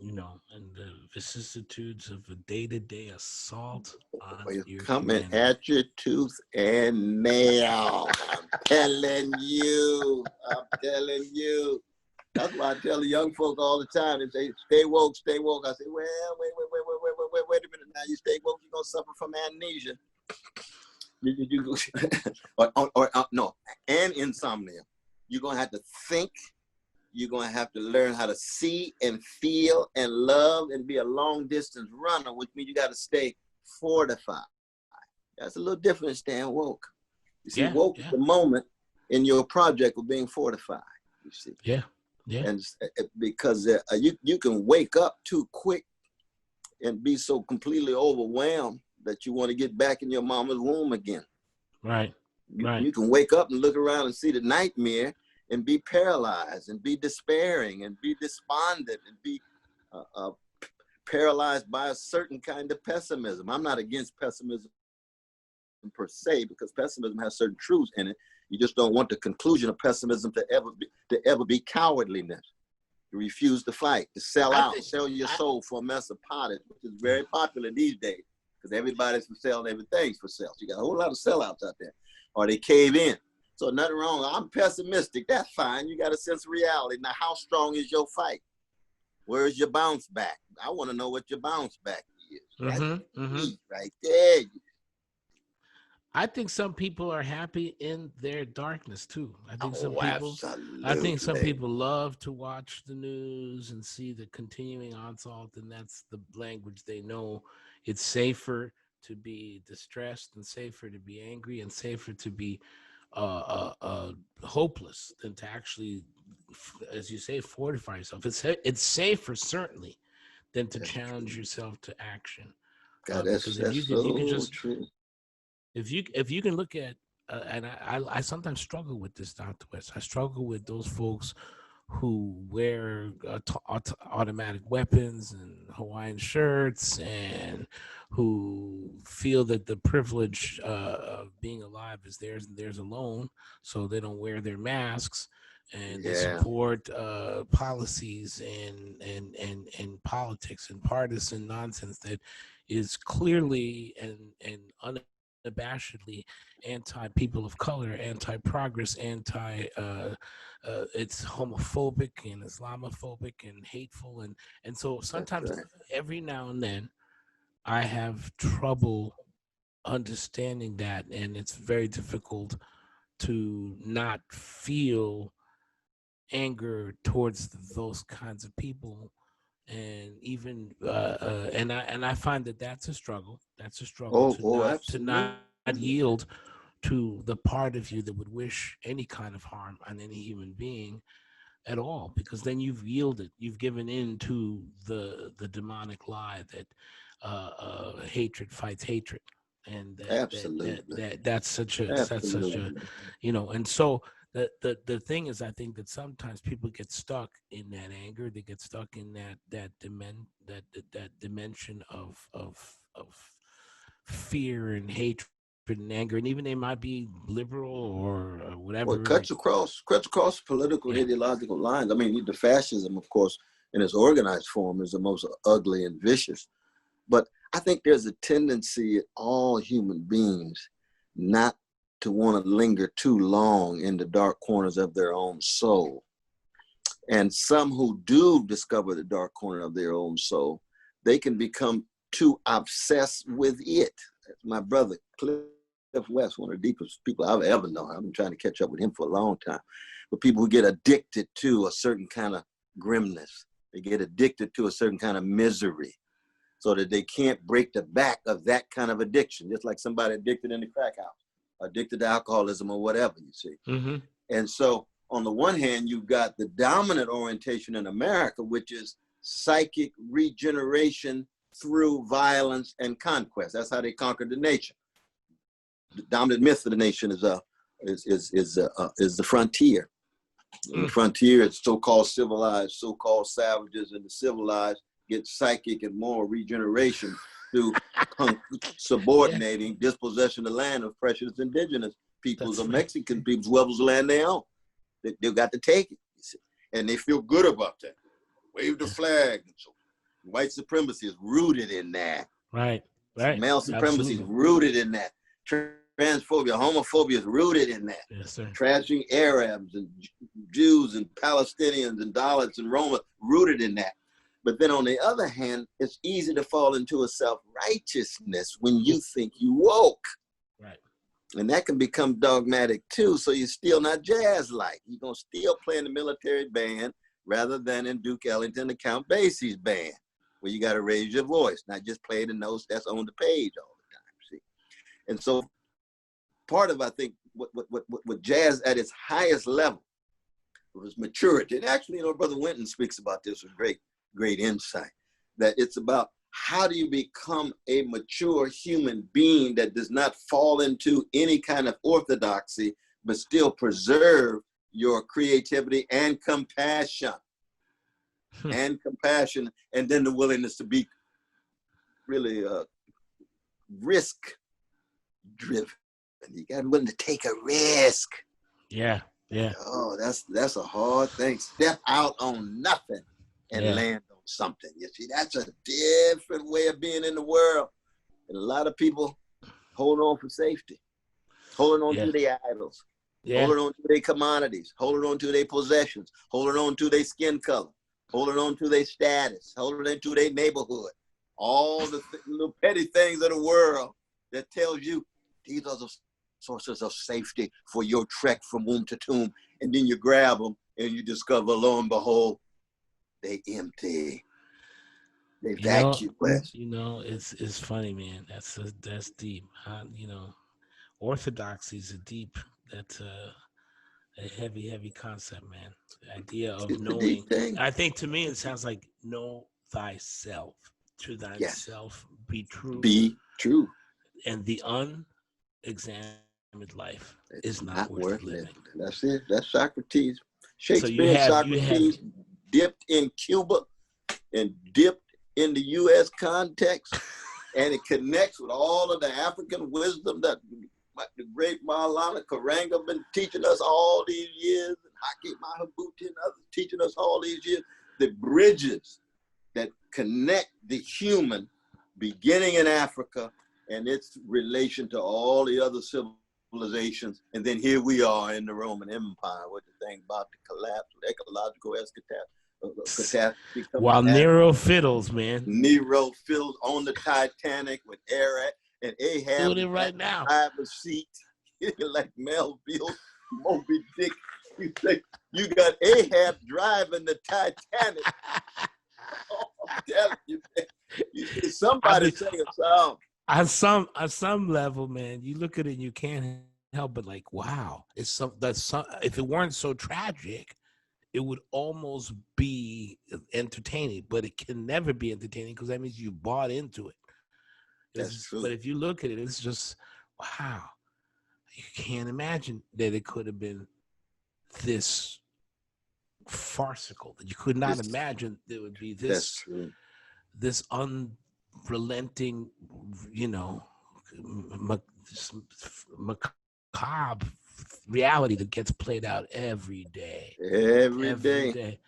you know, and the vicissitudes of a day-to-day assault on your coming humanity. at your tooth and nail. I'm telling you. That's why I tell the young folk all the time. They say, stay woke, stay woke. I say, well, wait a minute now. You stay woke, you're going to suffer from amnesia. No, and insomnia. You're going to have to think. You're going to have to learn how to see and feel and love and be a long distance runner, which means you got to stay fortified. That's a little different than staying woke. You see, woke is the moment in your project of being fortified, you see. Yeah, yeah. And because you can wake up too quick and be so completely overwhelmed that you want to get back in your mama's womb again. Right, right. You can wake up and look around and see the nightmare and be paralyzed and be despairing and be despondent and be paralyzed by a certain kind of pessimism. I'm not against pessimism per se, because pessimism has certain truths in it. You just don't want the conclusion of pessimism to ever be cowardliness, to refuse to fight, to sell out, sell your soul for a mess of pottage, which is very popular these days because everybody's for sale and everything's for sale. So you got a whole lot of sellouts out there, or they cave in. So nothing wrong. I'm pessimistic. That's fine. You got a sense of reality. Now, how strong is your fight? Where's your bounce back? I want to know what your bounce back is. Right there. I think some people are happy in their darkness too. I think some people love to watch the news and see the continuing onslaught, and that's the language they know. It's safer to be distressed and safer to be angry and safer to be hopeless than to actually, as you say, fortify yourself. It's safer certainly than to challenge yourself to action. God, Because that's you can so just true. if you can look at and I sometimes struggle with this, Dr. West. I struggle with those folks who wear automatic weapons and Hawaiian shirts, and who feel that the privilege of being alive is theirs and theirs alone, so they don't wear their masks, and they Yeah, support policies and politics and partisan nonsense that is clearly and unabashedly anti-people of color, anti-progress, it's homophobic and Islamophobic and hateful, and so that's sometimes right. every now and then I have trouble understanding that, and it's very difficult to not feel anger towards those kinds of people, and even and I find that that's a struggle. That's a struggle Oh, to oh, not absolutely. yield to the part of you that would wish any kind of harm on any human being at all, because then you've given in to the demonic lie that hatred fights hatred, and Absolutely. that's such a, Absolutely. and so the thing is, I think that sometimes people get stuck in that anger, they get stuck in that dimension of fear and hatred and anger, and even they might be liberal or Well, it whatever. cuts across political Yeah. ideological lines. I mean, the fascism, of course, in its organized form, is the most ugly and vicious. But I think there's a tendency in all human beings not to want to linger too long in the dark corners of their own soul. And some who do discover the dark corner of their own soul, they can become too obsessed with it. My brother, Cliff West, one of the deepest people I've ever known. I've been trying to catch up with him for a long time. But people who get addicted to a certain kind of grimness, they get addicted to a certain kind of misery, so that they can't break the back of that kind of addiction, just like somebody addicted in the crack house, addicted to alcoholism or whatever, you see. Mm-hmm. And so on the one hand, you've got the dominant orientation in America, which is psychic regeneration through violence and conquest. That's how they conquered the nation. The dominant myth of the nation is the frontier. And the frontier is so-called civilized, so-called savages, and the civilized get psychic and moral regeneration through subordinating dispossession of land of precious indigenous peoples or Mexican peoples, whoever's land they own. They've got to take it, you see. And they feel good about that. Wave the flag. And so white supremacy is rooted in that. Right. Male supremacy is Absolutely. rooted in that. Transphobia, homophobia is rooted in that. Yes, sir. Trashing Arabs and Jews and Palestinians and Dalits and Roma, rooted in that. But then on the other hand, it's easy to fall into a self-righteousness when you think you woke. Right. And that can become dogmatic too. So you're still not jazz-like. You're going to still play in the military band rather than in Duke Ellington or Count Basie's band, where you got to raise your voice, not just play the notes that's on the page all the time, see? And so part of, I think, what jazz at its highest level was maturity. And actually, Brother Winton speaks about this with great insight, that it's about how do you become a mature human being that does not fall into any kind of orthodoxy, but still preserve your creativity and compassion. And then the willingness to be really risk driven. You got to be willing to take a risk. Yeah. Oh, that's a hard thing. Step out on nothing and land on something. You see, that's a different way of being in the world. And a lot of people hold on for safety, holding on to their idols, holding on to their commodities, holding on to their possessions, holding on to their skin color, holding on to their status, holding on to their neighborhood, all the little petty things of the world that tells you these are the sources of safety for your trek from womb to tomb. And then you grab them and you discover, lo and behold, they empty. They vacuum. It's funny, man. That's deep. Orthodoxy is that's a heavy concept, man. The idea of It's a knowing. deep thing. I think to me it sounds like know thyself. To thyself be true. Be true. And the unexamined life is not worth living. That's it. That's Socrates. So Shakespeare and Socrates dipped in Cuba and dipped in the U.S. context, and it connects with all of the African wisdom that the great Maulana Karanga been teaching us all these years, and Haki Mahabuti and others teaching us all these years. The bridges that connect the human, beginning in Africa, and its relation to all the other civilizations. And then here we are in the Roman Empire with the thing about the collapse, ecological catastrophe. While Nero fiddles, man. Nero fiddles on the Titanic with Eric and Ahab. Doing it right now. Driver's seat, like Melville, Moby Dick. You got Ahab driving the Titanic. Oh, I'm telling you, man. Somebody sing a song. On some level, man, you look at it and you can't help but like, wow, if it weren't so tragic, it would almost be entertaining, but it can never be entertaining because that means you bought into it. That's true. But if you look at it, it's just, wow, you can't imagine that it could have been this farcical, that you could not imagine there would be this unrelenting, macabre reality that gets played out every day. Every day.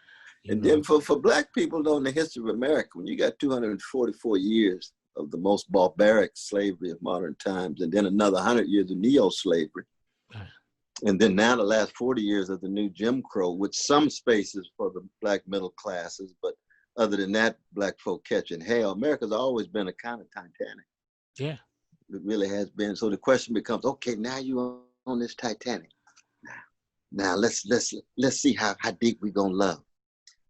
And then for Black people, though, in the history of America, when you got 244 years of the most barbaric slavery of modern times, and then another 100 years of neo-slavery, and then now the last 40 years of the new Jim Crow, with some spaces for the Black middle classes, but other than that, Black folk catching hell. America's always been a kind of Titanic. Yeah. It really has been. So the question becomes, okay, now you're on this Titanic. Now let's see how deep we're gonna love.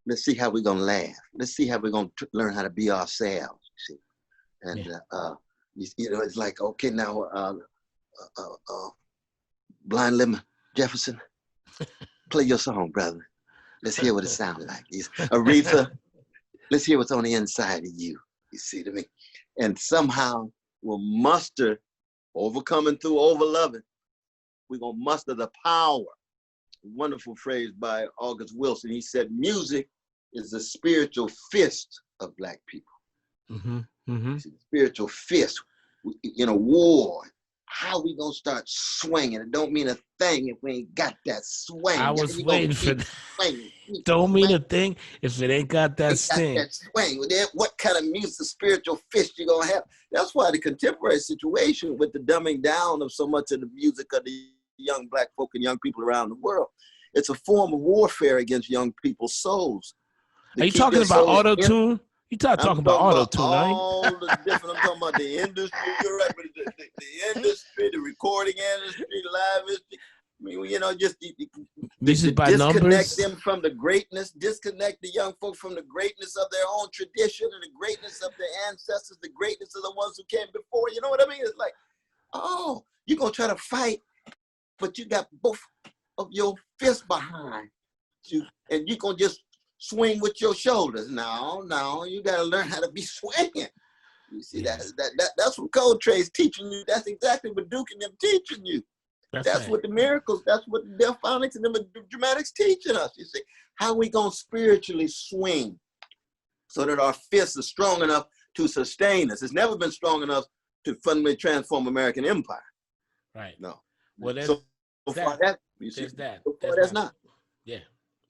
Let's see how we're gonna laugh. Let's see how we're gonna learn how to be ourselves. You see, and it's like, okay, now Blind Lemon Jefferson, play your song, brother. Let's hear what it sounds like. Aretha, let's hear what's on the inside of you. You see to me, and somehow we'll muster, overcoming through overloving. We're gonna muster the power. Wonderful phrase by August Wilson. He said, music is the spiritual fist of Black people. Mm-hmm. Mm-hmm. It's the spiritual fist in a war. How we gonna start swinging? It don't mean a thing if we ain't got that swing. I was waiting for that. Don't mean a thing if it ain't got that sting. That swing. What kind of music, spiritual fist you gonna have? That's why the contemporary situation with the dumbing down of so much of the music of the young Black folk and young people around the world, it's a form of warfare against young people's souls. Are you talking about auto-tune? You talking about auto-tune, all the different, I'm talking about the industry, you're right, but the industry, the recording industry, the live industry. I mean, just disconnect them from the greatness, disconnect the young folk from the greatness of their own tradition and the greatness of their ancestors, the greatness of the ones who came before. You know what I mean? It's like, oh, you're going to try to fight, but you got both of your fists behind you, and you're going to just swing with your shoulders. No, you got to learn how to be swinging. You see, that's what Coltrane's teaching you. That's exactly what Duke and them teaching you. That's what the miracles, that's what the Delphonics and the dramatics teaching us. You see, how we going to spiritually swing so that our fists are strong enough to sustain us. It's never been strong enough to fundamentally transform American empire. Right. No. Well, that's not. Yeah.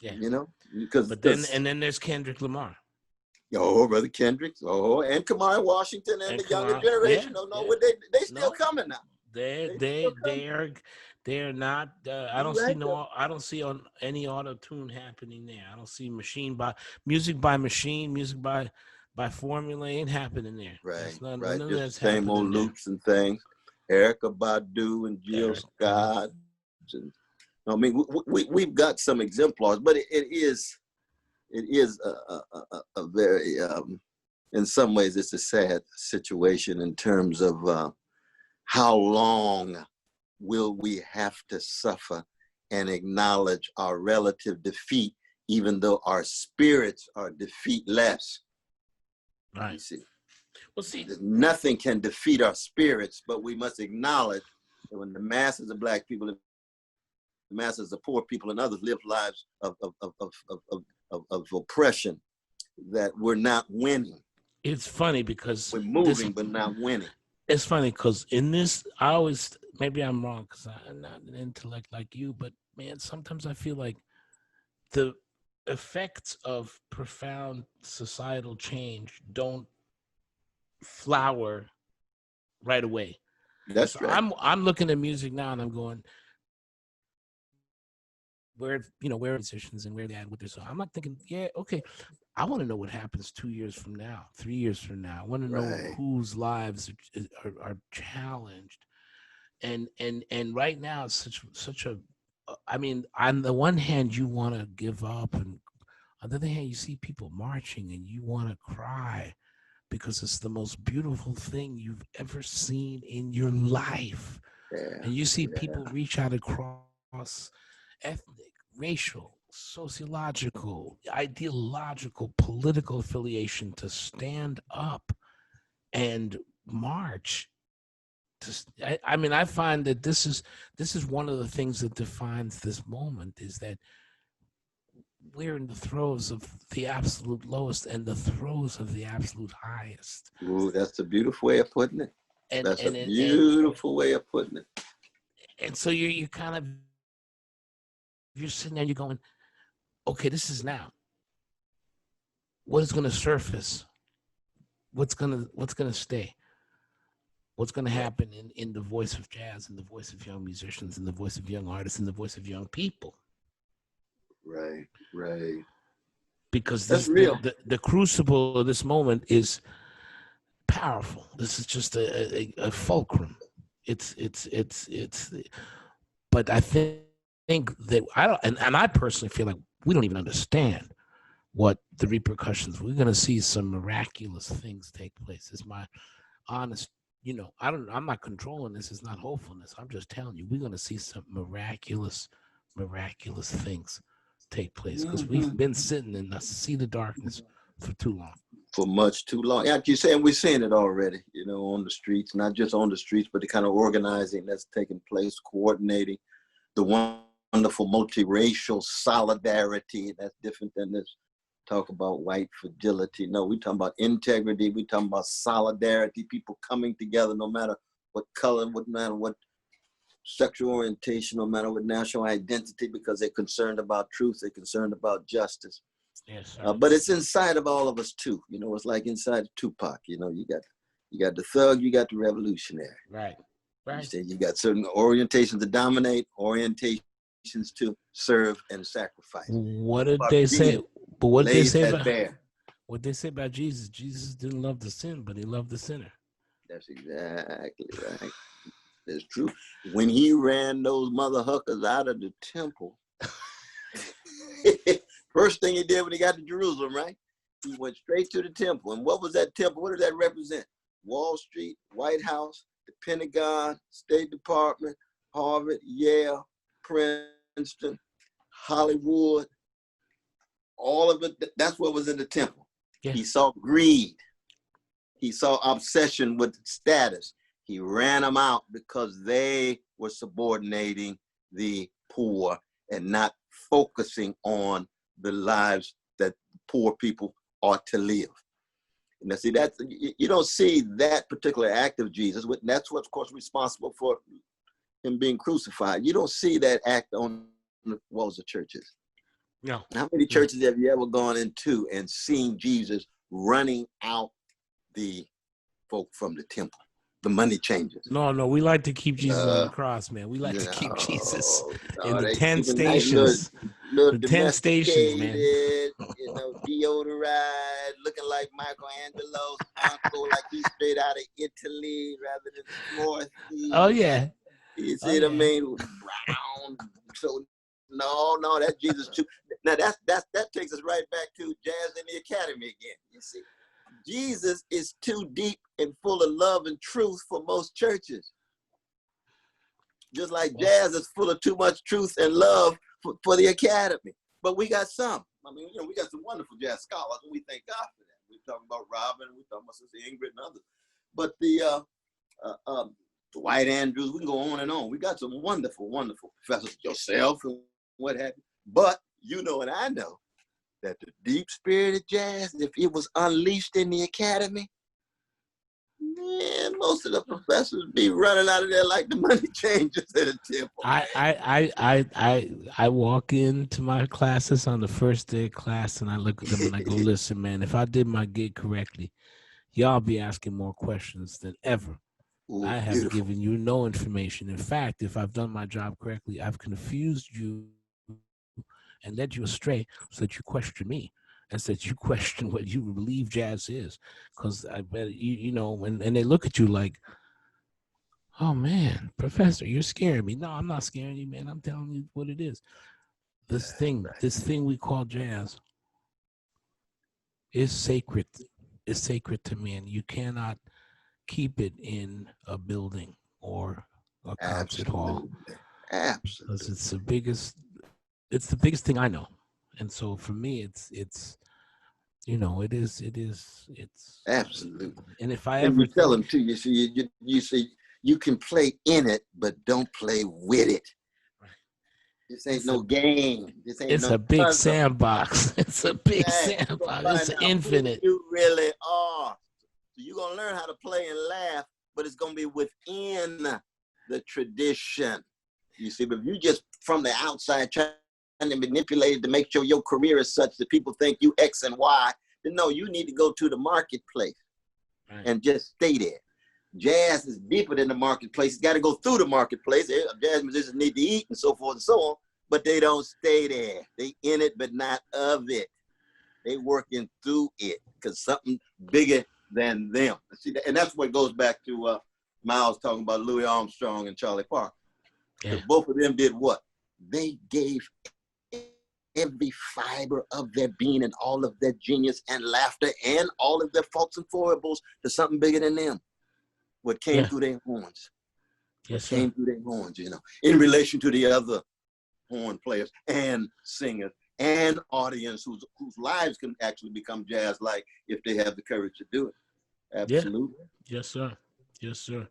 You know, because then there's Kendrick Lamar. Oh, brother Kendrick. Oh, and Kamari Washington and the younger generation. They still coming now. They're not. I don't see on any auto tune happening there. I don't see music by machine, music by formula ain't happening there. Right. None of just the same old loops and things. Erykah Badu and Jill Scott. And, I mean, we've got some exemplars, but it is a very, in some ways, it's a sad situation in terms of how long will we have to suffer and acknowledge our relative defeat, even though our spirits are defeatless. Right. You see. Well, see, nothing can defeat our spirits, but we must acknowledge that when the masses of Black people, the masses of poor people, and others live lives of oppression, that we're not winning. it's funny because We're moving, but not winning. It's funny because in this, I always, maybe I'm wrong because I'm not an intellect like you, but man, sometimes I feel like the effects of profound societal change don't flower right away. That's right. I'm looking at music now and I'm going, where are musicians and where they at with this? So I'm not thinking, yeah, okay. I want to know what happens 2 years from now, 3 years from now. I want to know whose lives are challenged, and right now it's such a. I mean, on the one hand, you want to give up, and on the other hand, you see people marching, and you want to cry because it's the most beautiful thing you've ever seen in your life, and you see people reach out across ethnic, racial, sociological, ideological, political affiliation to stand up and march. I mean, I find that this is one of the things that defines this moment, is that we're in the throes of the absolute lowest and the throes of the absolute highest. Ooh, that's a beautiful way of putting it. That's a beautiful way of putting it. And so you're kind of, you're sitting there, you're going, okay, this is now. What is going to surface? What's going to stay? What's going to happen in the voice of jazz, in the voice of young musicians, in the voice of young artists, in the voice of young people? Right. Because that's real. The crucible of this moment is powerful. This is just a fulcrum. It's. But I think that I personally feel like we don't even understand what the repercussions. We're going to see some miraculous things take place. It's my honest, I'm not controlling this. It's not hopefulness. I'm just telling you, we're going to see some miraculous things take place, because we've been sitting in the seat of darkness for too long. For much too long. Like you saying, we're seeing it already, on the streets, not just on the streets, but the kind of organizing that's taking place, coordinating, the wonderful multiracial solidarity that's different than this talk about white fragility. No, we're talking about integrity. We're talking about solidarity, people coming together no matter what color, no matter what sexual orientation, no matter what national identity, because they're concerned about truth, they're concerned about justice. Yes, but it's inside of all of us too. It's like inside Tupac. You got the thug, you got the revolutionary. Right. You say you got certain orientations to dominate, orientations to serve and sacrifice. What did they say? But what did they say about what they say about Jesus? Jesus didn't love the sin, but he loved the sinner. That's exactly right. That's true. When he ran those mother huckers out of the temple, first thing he did when he got to Jerusalem, right? He went straight to the temple. And what was that temple? What did that represent? Wall Street, White House, the Pentagon, State Department, Harvard, Yale, Princeton, Hollywood, all of it. That's what was in the temple. Yeah. He saw greed. He saw obsession with status. He ran them out because they were subordinating the poor and not focusing on the lives that poor people ought to live. Now, see, you don't see that particular act of Jesus. That's what's, of course, responsible for him being crucified. You don't see that act on the walls of churches. No. How many churches have you ever gone into and seen Jesus running out the folk from the temple, the money changers? No, we like to keep Jesus on the cross, man. We like to keep Jesus in the 10 stations. Little the 10 stations, man. Deodorized, looking like Michelangelo's uncle, like he's straight out of Italy rather than North. Oh, yeah. You see what I mean? Brown. So no, that's Jesus too. Now that takes us right back to Jazz in the Academy again. You see, Jesus is too deep and full of love and truth for most churches. Just like jazz is full of too much truth and love for the Academy. But we got some. I mean, we got some wonderful jazz scholars, and we thank God for that. We're talking about Robin, we're talking about Sister Ingrid and others. But the Dwight Andrews, we can go on and on. We got some wonderful, wonderful professors, yourself and what have you. But you know and I know that the deep spirit of jazz, if it was unleashed in the academy, man, most of the professors be running out of there like the money changers at a temple. I walk into my classes on the first day of class and I look at them and I go, listen, man, if I did my gig correctly, y'all be asking more questions than ever. Ooh, I have given you no information. In fact, if I've done my job correctly, I've confused you and led you astray so that you question me and so that you question what you believe jazz is. Because I bet you know, and they look at you like, oh man, professor, you're scaring me. No, I'm not scaring you, man. I'm telling you what it is. This thing we call jazz is sacred. It's sacred to me, and you cannot keep it in a building or a concert hall. Absolutely. Because it's the biggest thing I know. And so for me, it's you know, it's absolutely. And if I and ever you tell them too, you say you can play in it, but don't play with it. This ain't no game. This ain't it's no a big puzzle. sandbox. It's a big sandbox. It's infinite. Who you really are. So you're gonna learn how to play and laugh, but it's gonna be within the tradition. You see, but if you just from the outside trying to manipulate it to make sure your career is such that people think you X and Y, then no, you need to go to the marketplace and just stay there. Jazz is deeper than the marketplace. It's got to go through the marketplace. Jazz musicians need to eat and so forth and so on, but they don't stay there. They in it, but not of it. They working through it because something bigger than them. See, and that's what goes back to Miles talking about Louis Armstrong and Charlie Parker. Because both of them did what? They gave every fiber of their being and all of their genius and laughter and all of their faults and foibles to something bigger than them. What came through their horns. Came through their horns, you know, in relation to the other horn players and singers and audience whose lives can actually become jazz-like if they have the courage to do it. Absolutely. Yeah. Yes, sir. Yes, sir.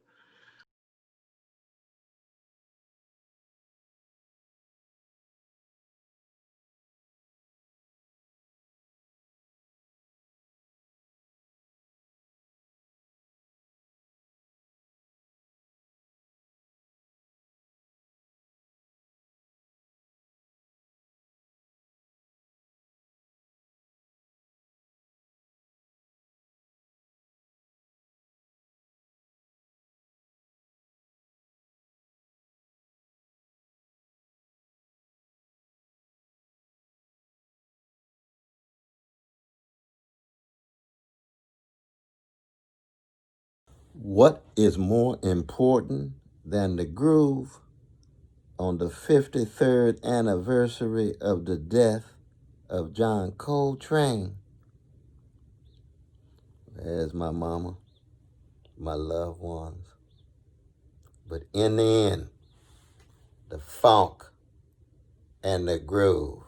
What is more important than the groove on the 53rd anniversary of the death of John Coltrane? There's my mama, my loved ones. But in the end, the funk and the groove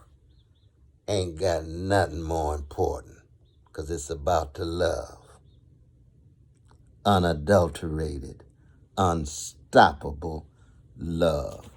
ain't got nothing more important because it's about the love. Unadulterated, unstoppable love.